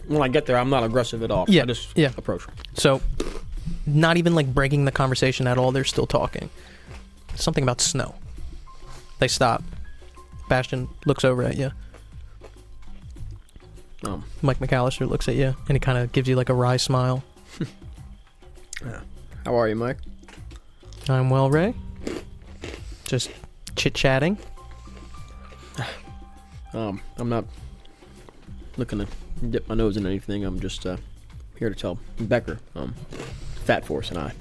when I get there, I'm not aggressive at all. Yeah, I just yeah. approach. So, not even like breaking the conversation at all. They're still talking. Something about snow. They stop. Bastian looks over at you. Mike McAllister looks at you, and he kind of gives you like a wry smile. How are you, Mike? I'm well, Ray. Just chit-chatting. I'm not looking to dip my nose in anything. I'm just here to tell Becker, Fat Force and I,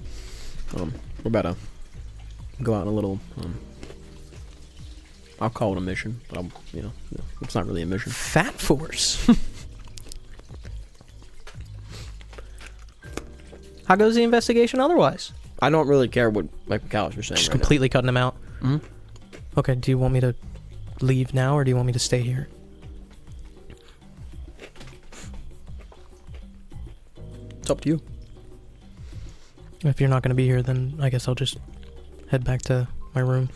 we're about to go out on a little, I'll call it a mission, but it's not really a mission. Fat Force. How goes the investigation otherwise? I don't really care what Mike McAllister's saying Just right completely cutting him out. Mhm. Okay, do you want me to leave now, or do you want me to stay here? now. It's up to you. If you're not going to be here, then I guess I'll just head back to my room.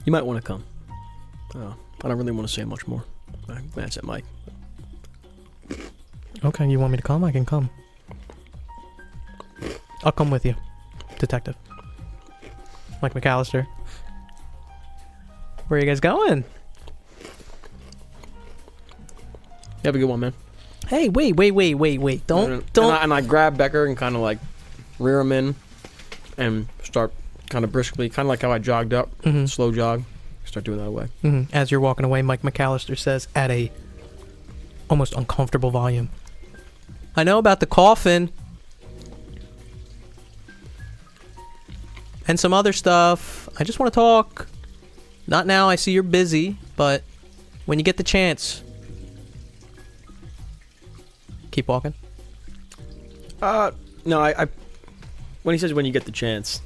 You might want to come. I don't really want to say much more. I glance at Mike. Okay, you want me to come? I can come. I'll come with you, Detective. Mike McAllister. Where are you guys going? You have a good one, man. Hey, wait. Don't. And I grab Becker and kind of like rear him in and start kind of briskly, kind of like how I jogged up, slow jog. Start doing that away. As you're walking away, Mike McAllister says at a almost uncomfortable volume, I know about the coffin and some other stuff. I just want to talk. Not now, I see you're busy, but when you get the chance. Keep walking. No, I when he says when you get the chance,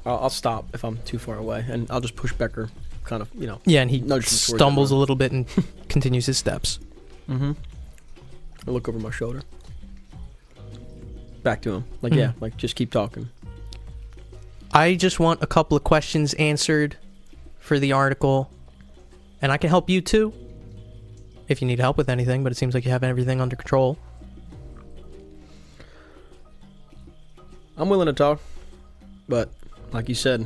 I'll stop if I'm too far away, and I'll just push Becker, kind of, Yeah, and he nudge him towards stumbles the a little bit and continues his steps. I look over my shoulder. back to him. Like, yeah, like, just keep talking. I just want a couple of questions answered for the article, and I can help you too if you need help with anything, but it seems like you have everything under control. I'm willing to talk, but like you said,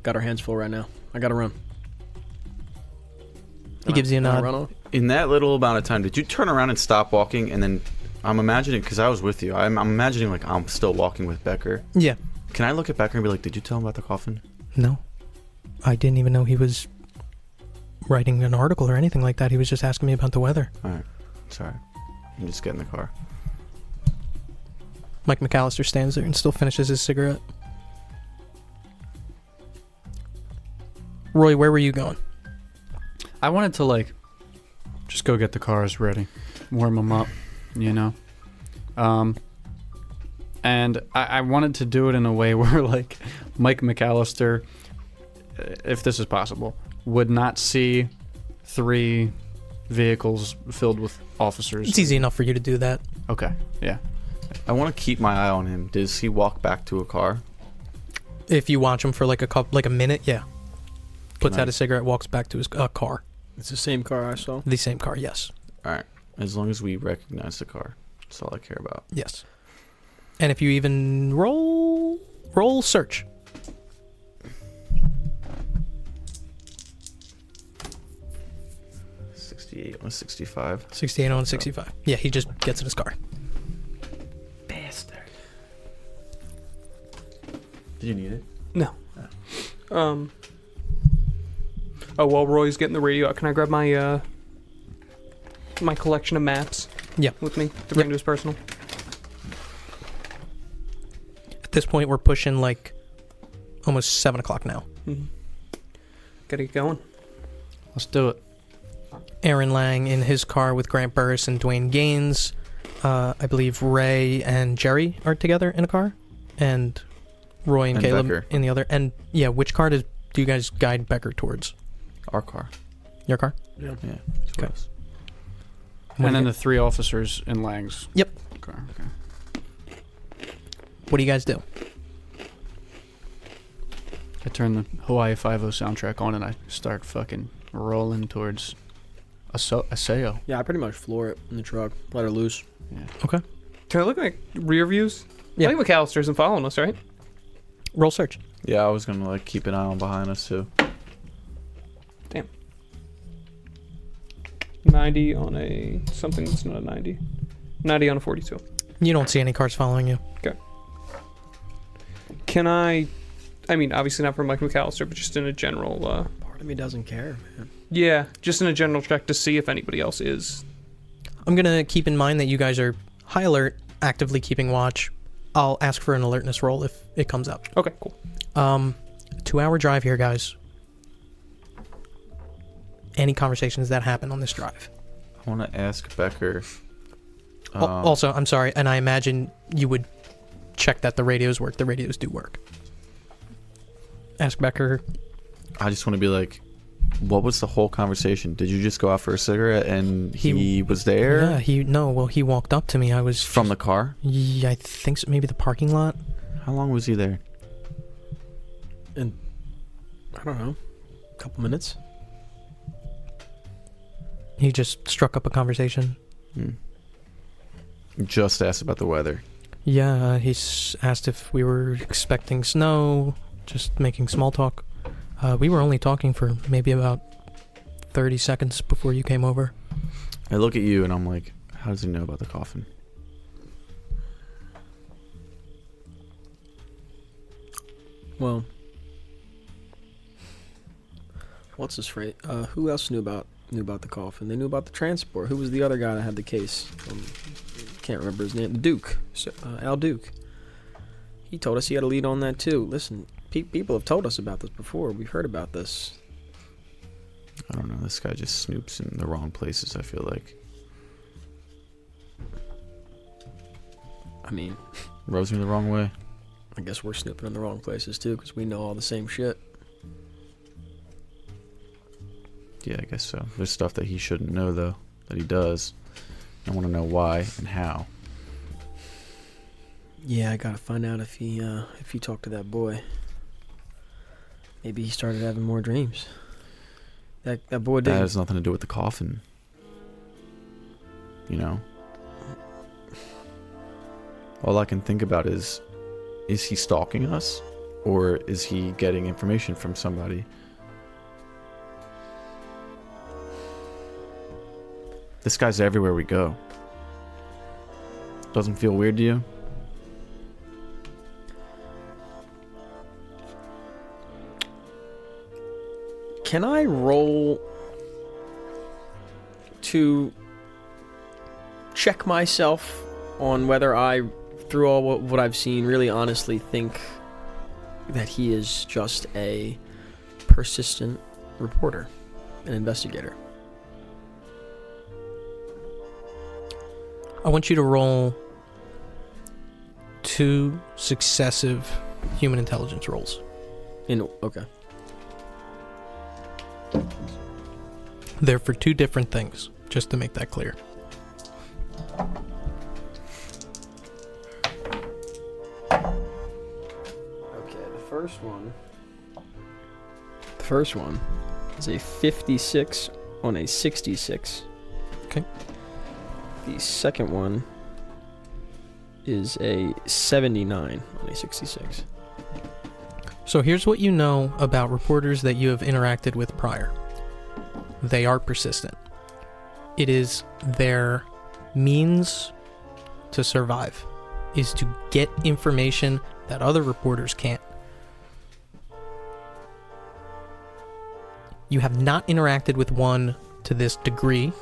got our hands full right now. I gotta run. He gives you a Can I nod. run off? In that little amount of time, did you turn around and stop walking? And then I'm imagining, because I was with you, I'm imagining like I'm still walking with Becker. Yeah. Can I look at Becker and be like, did you tell him about the coffin? No. I didn't even know he was writing an article or anything like that. He was just asking me about the weather. All right. Sorry. I'm just getting in the car. Mike McAllister stands there and still finishes his cigarette. Roy, where were you going? I wanted to like just go get the cars ready, warm them up, you know. And I wanted to do it in a way where like Mike McAllister, if this is possible, would not see 3 vehicles filled with officers. It's easy enough for you to do that. Okay, yeah. I want to keep my eye on him. Does he walk back to a car? If you watch him for like a minute, yeah. Puts Can I- out a cigarette, walks back to his car. It's the same car I saw. The same car, yes. All right. As long as we recognize the car. That's all I care about. Yes. And if you even roll search. $68 on 65. 68 on 65. Yeah, he just gets in his car. Bastard. Did you need it? No. Oh, while Roy's getting the radio out, can I grab my my collection of maps? Yeah. With me to bring to his personal. At this point, we're pushing like almost 7 o'clock now. Mm-hmm. Gotta get going. Let's do it. Aaron Lang in his car with Grant Burris and Dwayne Gaines. I believe Ray and Jerry are together in a car. And Roy and Caleb Becker. in the other. And yeah, which car do you guys guide Becker towards? Our car. Your car? Yeah. Okay. Okay. And then the 3 officers in Lang's Yep. car. Okay. What do you guys do? I turn the Hawaii Five-0 soundtrack on and I start fucking rolling towards Aseo. Yeah, I pretty much floor it in the truck. Let her loose. Yeah. Okay. Can I look at rear views? Yeah. Mike McAllister isn't following us, right? Roll search. Yeah, I was going to like keep an eye on behind us too. Damn. 90 on a something that's not a 90. 90 on a 42. You don't see any cars following you. Can I mean, obviously not for Mike McAllister, but just in a general, Part of me doesn't care, man. yeah, just in a general check to see if anybody else is. I'm going to keep in mind that you guys are high alert, actively keeping watch. I'll ask for an alertness roll if it comes up. Okay, cool. 2-hour drive here, guys. Any conversations that happen on this drive? I want to ask Becker. Also, I'm sorry, and I imagine you would check that the radios work. The radios do work. Ask Becker. I just want to be like, what was the whole conversation? Did you just go out for a cigarette and he was there? Yeah, he walked up to me. I was From the car? Yeah, I think so, maybe the parking lot. How long was he there? And I don't know, a couple minutes. He just struck up a conversation. Just asked about the weather. Yeah, he's asked if we were expecting snow, just making small talk. We were only talking for maybe about 30 seconds before you came over. I look at you and I'm like, how does he know about the coffin? Well, what's his phrase? Who else knew about the coffin? They knew about the transport. Who was the other guy that had the case? Can't remember his name. The Duke, Al Duke. He told us he had a lead on that too. Listen, people have told us about this before. We've heard about this. I don't know. This guy just snoops in the wrong places, I feel like. I mean, Rubs me the wrong way. I guess we're snooping in the wrong places too, because we know all the same shit. Yeah, I guess so. There's stuff that he shouldn't know, though, that he does. I want to know why and how. Yeah, I gotta find out if he talked to that boy. Maybe he started having more dreams. That boy did. That has nothing to do with the coffin. You know? All I can think about is he stalking us? Or is he getting information from somebody? This guy's everywhere we go. Doesn't feel weird to you? Can I roll to check myself on whether I, through all what I've seen, really honestly think that he is just a persistent reporter, an investigator? I want you to roll 2 successive human intelligence rolls. Okay. They're for 2 different things, just to make that clear. Okay, the first one is a 56 on a 66. Okay. The second one is a 79 on a 66. So here's what you know about reporters that you have interacted with prior. They are persistent. It is their means to survive, is to get information that other reporters can't. You have not interacted with one to this degree,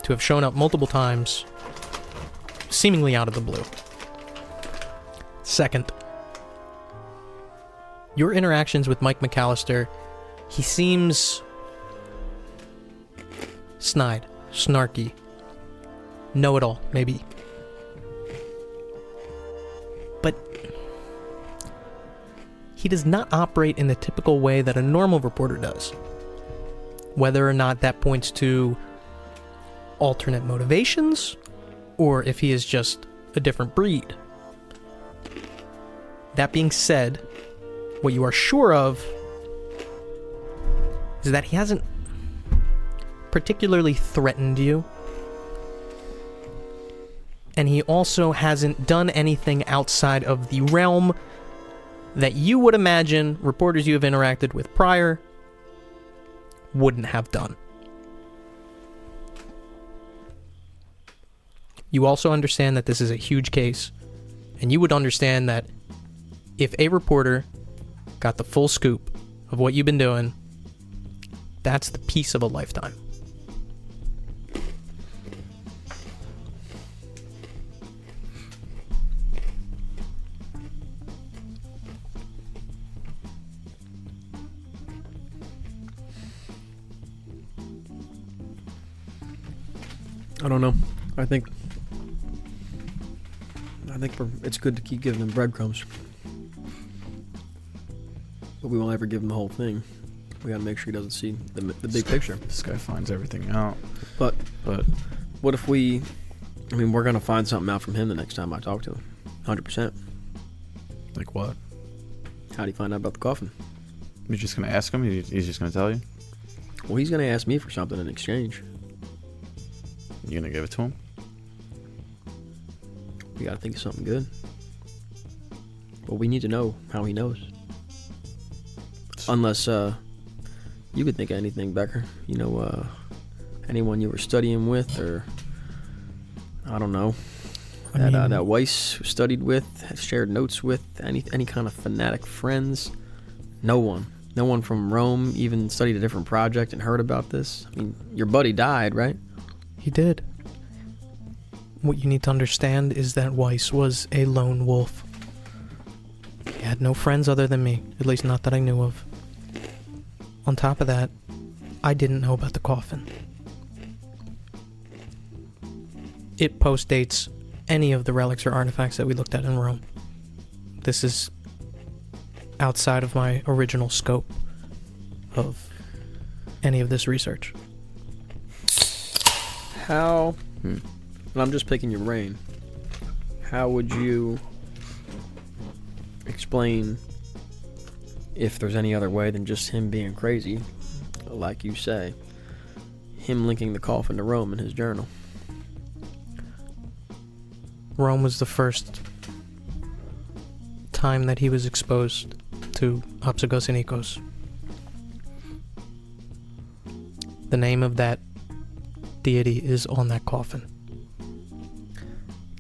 to have shown up multiple times, seemingly out of the blue. Second, your interactions with Mike McAllister, he seems snide, snarky, know-it-all, maybe. But he does not operate in the typical way that a normal reporter does. Whether or not that points to alternate motivations, or if he is just a different breed. That being said, what you are sure of is that he hasn't particularly threatened you, and he also hasn't done anything outside of the realm that you would imagine reporters you have interacted with prior wouldn't have done. You also understand that this is a huge case, and you would understand that if a reporter got the full scoop of what you've been doing, that's the piece of a lifetime. I don't know. I think it's good to keep giving him breadcrumbs. But we won't ever give him the whole thing. We gotta make sure he doesn't see the big picture. This guy finds everything out. But what if we're gonna find something out from him the next time I talk to him. 100%. Like what? How'd he find out about the coffin? You're just gonna ask him? He's just gonna tell you? Well, he's gonna ask me for something in exchange. You gonna give it to him? We gotta think of something good. But we need to know how he knows. Unless you could think of anything, Becker. You know, anyone you were studying with, or I don't know, that Weiss studied with, shared notes with, any kind of fanatic friends. No one from Rome even studied a different project and heard about this. I mean, your buddy died, right? He did. What you need to understand is that Weiss was a lone wolf. He had no friends other than me, at least not that I knew of. On top of that, I didn't know about the coffin. It postdates any of the relics or artifacts that we looked at in Rome. This is outside of my original scope of any of this research. How, and I'm just picking your brain, how would you explain if there's any other way than just him being crazy, like you say. Him linking the coffin to Rome in his journal. Rome was the first time that he was exposed to Apsagos and Nikos. The name of that deity is on that coffin.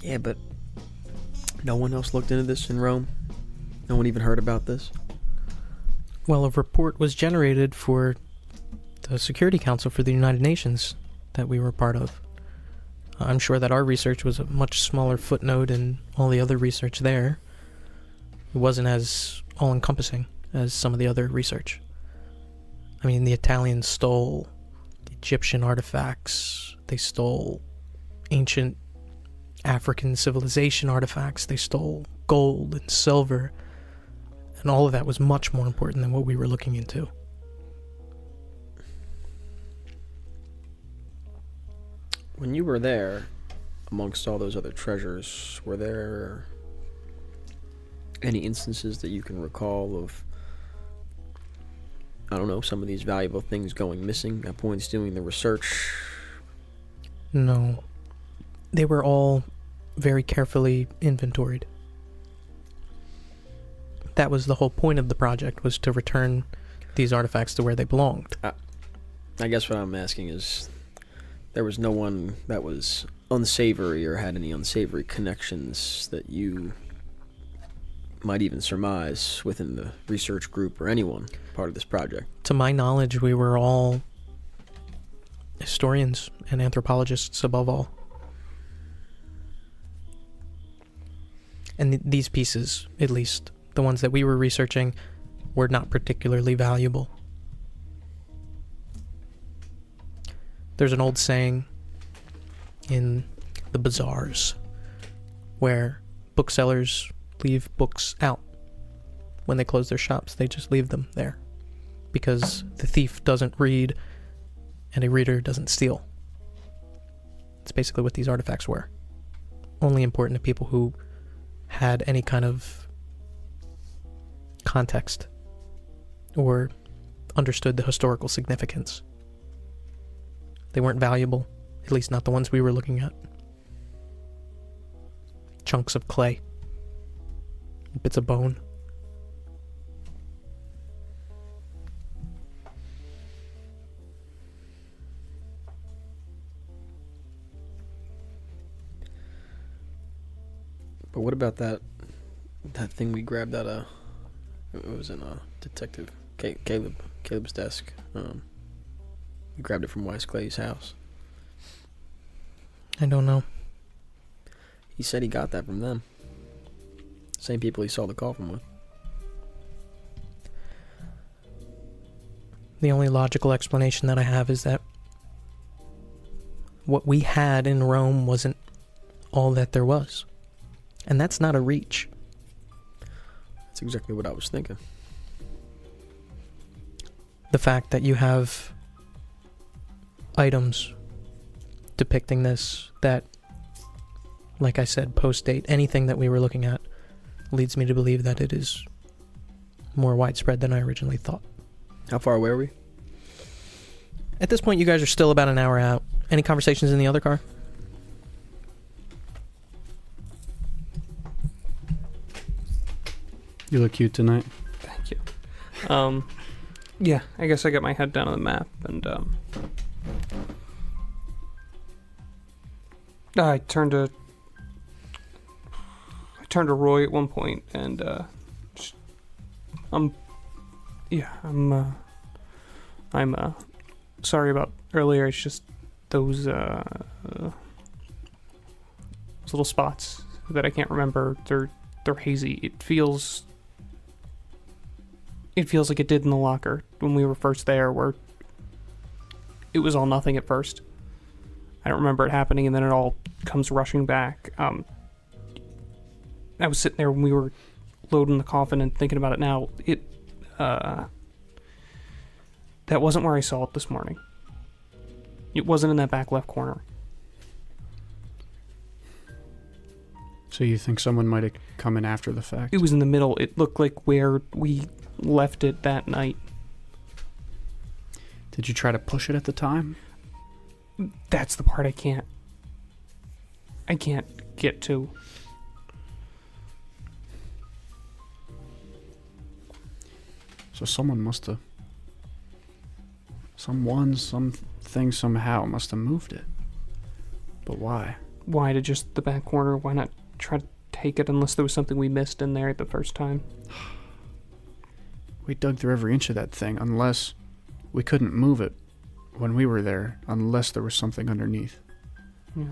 Yeah, but no one else looked into this in Rome? No one even heard about this? Well, a report was generated for the Security Council for the United Nations that we were part of. I'm sure that our research was a much smaller footnote in all the other research there. It wasn't as all-encompassing as some of the other research. I mean, the Italians stole Egyptian artifacts. They stole ancient African civilization artifacts. They stole gold and silver. And all of that was much more important than what we were looking into. When you were there, amongst all those other treasures, were there any instances that you can recall of, I don't know, some of these valuable things going missing at points doing the research? No. They were all very carefully inventoried. That was the whole point of the project, was to return these artifacts to where they belonged. I guess what I'm asking is, there was no one that was unsavory or had any unsavory connections that you might even surmise within the research group or anyone part of this project? To my knowledge, we were all historians and anthropologists above all. And these pieces, at least, the ones that we were researching, were not particularly valuable. There's an old saying in the bazaars where booksellers leave books out. When they close their shops, they just leave them there because the thief doesn't read and a reader doesn't steal. It's basically what these artifacts were. Only important to people who had any kind of context or understood the historical significance. They weren't valuable, at least not the ones we were looking at. Chunks of clay, bits of bone. But what about that thing we grabbed at it was in Detective Caleb's desk. We grabbed it from Wise Clay's house. I don't know. He said he got that from them. Same people he saw the coffin with. The only logical explanation that I have is that what we had in Rome wasn't all that there was. And that's not a reach. That's exactly what I was thinking. The fact that you have items depicting this that, like I said, post-date anything that we were looking at leads me to believe that it is more widespread than I originally thought. How far away are we? At this point, you guys are still about an hour out. Any conversations in the other car? You look cute tonight. Thank you. Yeah, I guess I got my head down on the map, and I turned to Roy at one point, and I'm sorry about earlier. It's just those little spots that I can't remember. They're hazy. It feels like it did in the locker when we were first there, where it was all nothing at first. I don't remember it happening, and then it all comes rushing back. I was sitting there when we were loading the coffin and thinking about it now. That wasn't where I saw it this morning. It wasn't in that back left corner. So you think someone might have come in after the fact? It was in the middle. It looked like where we left it that night. Did you try to push it at the time? That's the part I can't get to. So someone must have... something, somehow must have moved it. But why? Why to just the back corner? Why not try to take it unless there was something we missed in there the first time? We dug through every inch of that thing, unless we couldn't move it when we were there, unless there was something underneath. Yeah.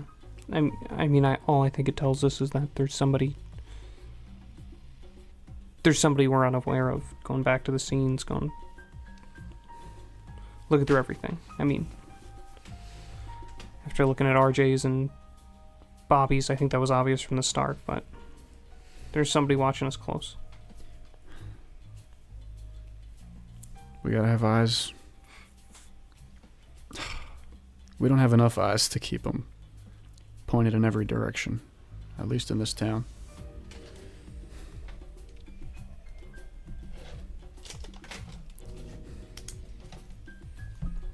All I think it tells us is that there's somebody we're unaware of, going back to the scenes, looking through everything. I mean, after looking at RJ's and Bobby's, I think that was obvious from the start, but there's somebody watching us close. We gotta have eyes. We don't have enough eyes to keep them pointed in every direction, at least in this town.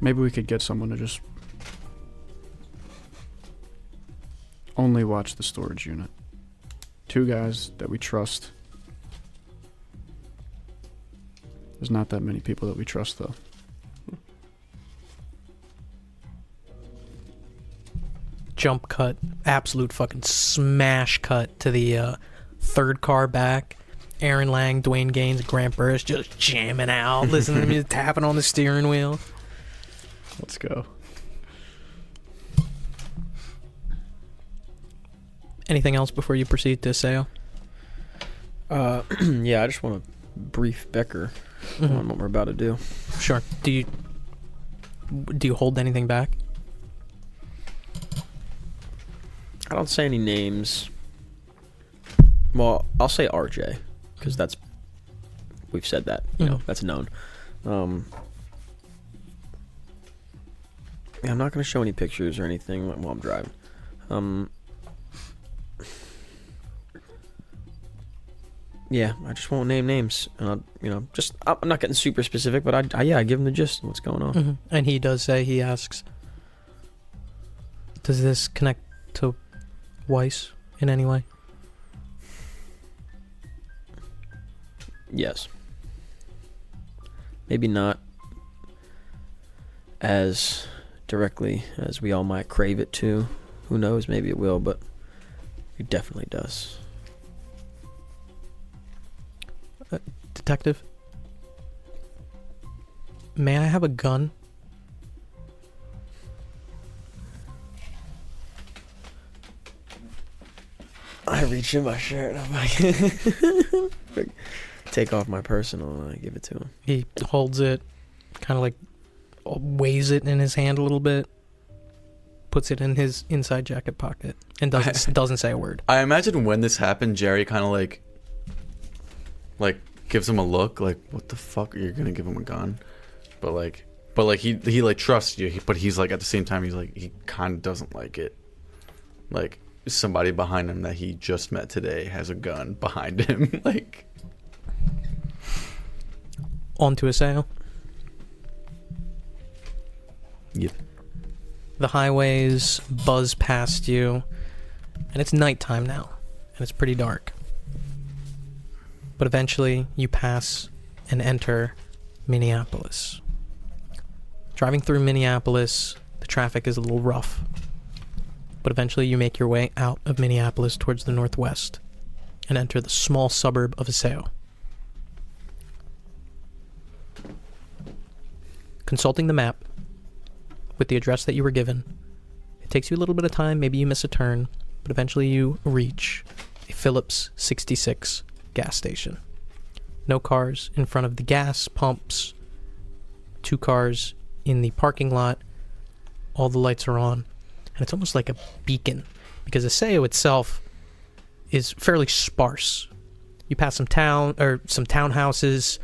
Maybe we could get someone to just only watch the storage unit. 2 guys that we trust. There's not that many people that we trust, though. Jump cut, absolute fucking smash cut to the third car back. Aaron Lang, Dwayne Gaines, Grant Burris just jamming out, listening to me tapping on the steering wheel. Let's go. Anything else before you proceed to Sale? Yeah, I just want to brief Becker on what we're about to do. Sure. Do you hold anything back? I don't say any names. Well, I'll say RJ, because we've said that, you know, that's known. Yeah, I'm not going to show any pictures or anything while I'm driving. Yeah, I just won't name names. I'm not getting super specific, but I give him the gist of what's going on. Mm-hmm. And he does say, he asks, does this connect to Weiss in any way? Yes. Maybe not as directly as we all might crave it to. Who knows, maybe it will, but it definitely does. Detective? May I have a gun? I reach in my shirt and I'm like... take off my personal and I give it to him. He holds it, kind of like weighs it in his hand a little bit, puts it in his inside jacket pocket, and doesn't say a word. I imagine when this happened, Jerry kind of like gives him a look, like, what the fuck, you're gonna give him a gun? But he like trusts you, but he's like, at the same time, he's like, he kind of doesn't like it. Like, somebody behind him that he just met today has a gun behind him. Like, on to a sale. Yep. The highways buzz past you, and it's nighttime now, and it's pretty dark. But eventually, you pass and enter Minneapolis. Driving through Minneapolis, the traffic is a little rough. But eventually, you make your way out of Minneapolis towards the northwest and enter the small suburb of Aseo. Consulting the map with the address that you were given, it takes you a little bit of time, maybe you miss a turn, but eventually you reach a Phillips 66 gas station. No cars in front of the gas pumps, 2 cars in the parking lot, all the lights are on, and it's almost like a beacon, because Aseo itself is fairly sparse. You pass some townhouses,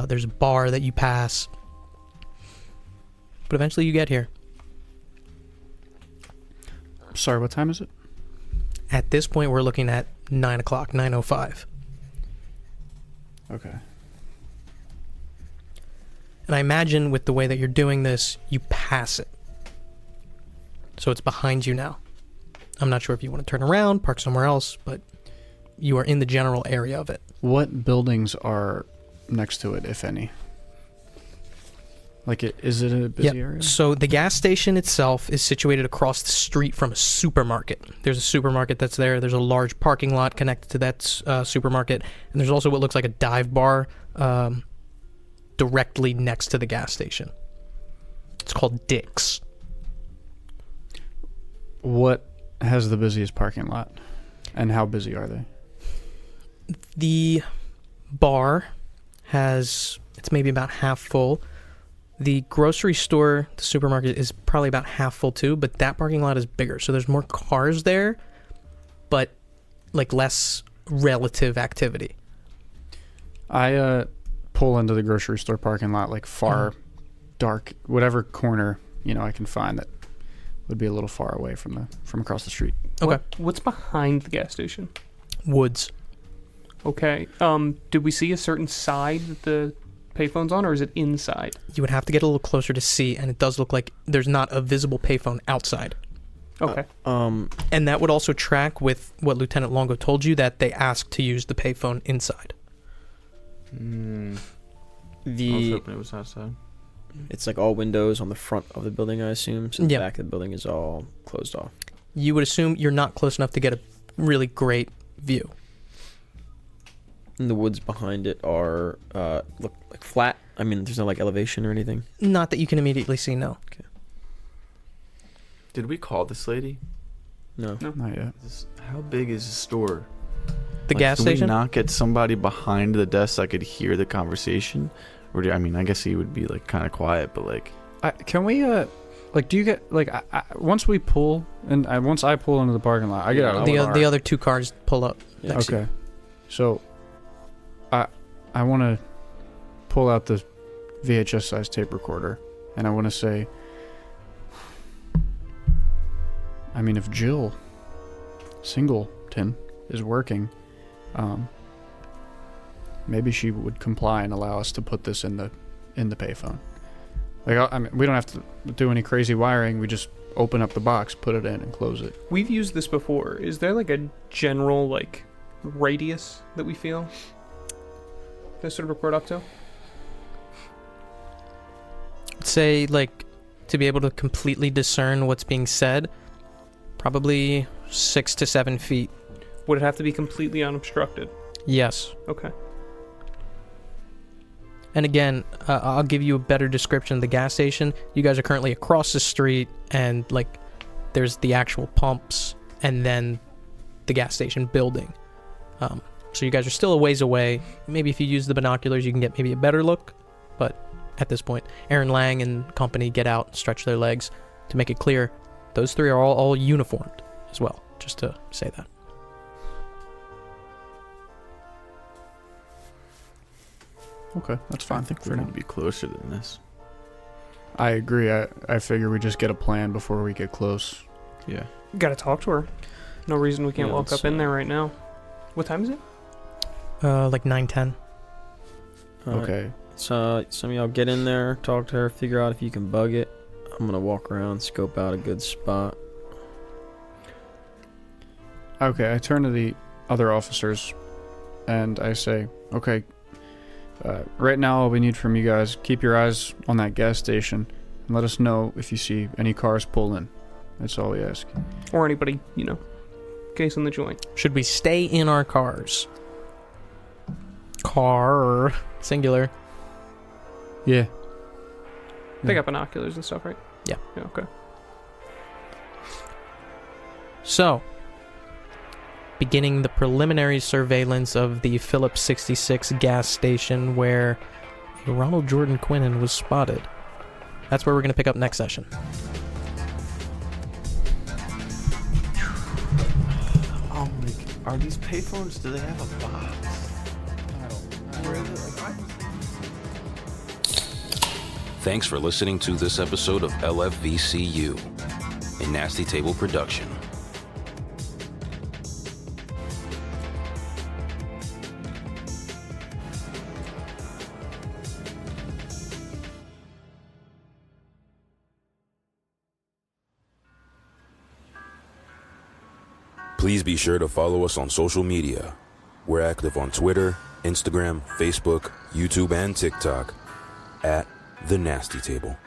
there's a bar that you pass, but eventually you get here. Sorry, what time is it? At this point, we're looking at 9 o'clock, 9:05. Okay. And I imagine with the way that you're doing this, you pass it. So it's behind you now. I'm not sure if you want to turn around, park somewhere else, but you are in the general area of it. What buildings are next to it, if any? Like, is it a busy area? So the gas station itself is situated across the street from a supermarket. There's a supermarket that's there. There's a large parking lot connected to that supermarket. And there's also what looks like a dive bar directly next to the gas station. It's called Dick's. What has the busiest parking lot? And how busy are they? The bar it's maybe about half full. The grocery store, the supermarket, is probably about half full too, but that parking lot is bigger. So there's more cars there, but like less relative activity. I pull into the grocery store parking lot, like far, dark, whatever corner, I can find that would be a little far away from across the street. Okay. What's behind the gas station? Woods. Okay. Did we see a certain side that the payphone's on, or is it inside? You would have to get a little closer to see, and it does look like there's not a visible payphone outside. Okay. And that would also track with what Lieutenant Longo told you, that they asked to use the payphone inside. The I was hoping it was outside. It's like all windows on the front of the building, I assume. So the back of the building is all closed off. You would assume you're not close enough to get a really great view. And the woods behind it are look like flat. I mean, there's no like elevation or anything. Not that you can immediately see, no. Okay. Did we call this lady? No. Not yet. How big is the store? The gas can station? we not get somebody behind the desk that could hear the conversation? Or I guess he would be like kind of quiet, but like. Can we do you get once we pull and once I pull into the parking lot, I get out of the car. The other two cars pull up next to you. Okay. So I want to pull out the VHS size tape recorder, and I want to say, if Jill Singleton is working, maybe she would comply and allow us to put this in the payphone. We don't have to do any crazy wiring. We just open up the box, put it in, and close it. We've used this before. Is there like a general radius that we feel this sort of record up to? Say, to be able to completely discern what's being said, probably 6 to 7 feet. Would it have to be completely unobstructed? Yes. Okay. And again, I'll give you a better description of the gas station. You guys are currently across the street, and there's the actual pumps, and then the gas station building. So you guys are still a ways away. Maybe if you use the binoculars, you can get maybe a better look. But at this point, Aaron Lang and company get out and stretch their legs to make it clear. Those three are all uniformed as well, just to say that. Okay, that's fine. I think we need to be closer than this. I agree. I figure we just get a plan before we get close. Yeah. We gotta talk to her. No reason we can't walk up in there right now. What time is it? 9:10. Okay. So some of y'all get in there, talk to her, figure out if you can bug it. I'm gonna walk around, scope out a good spot. Okay, I turn to the other officers and I say, okay, right now all we need from you guys, keep your eyes on that gas station and let us know if you see any cars pull in. That's all we ask. Or anybody, case on the joint. Should we stay in our cars? Car, singular. Yeah. They got binoculars and stuff, right? Yeah. Yeah, okay. So, beginning the preliminary surveillance of the Phillips 66 gas station where Ronald Jordan Quinnen was spotted. That's where we're going to pick up next session. Oh my! Are these payphones? Do they have a box? Thanks for listening to this episode of LFVCU, a Nasty Table production. Please be sure to follow us on social media. We're active on Twitter, Instagram, Facebook, YouTube, and TikTok at The Nasty Table.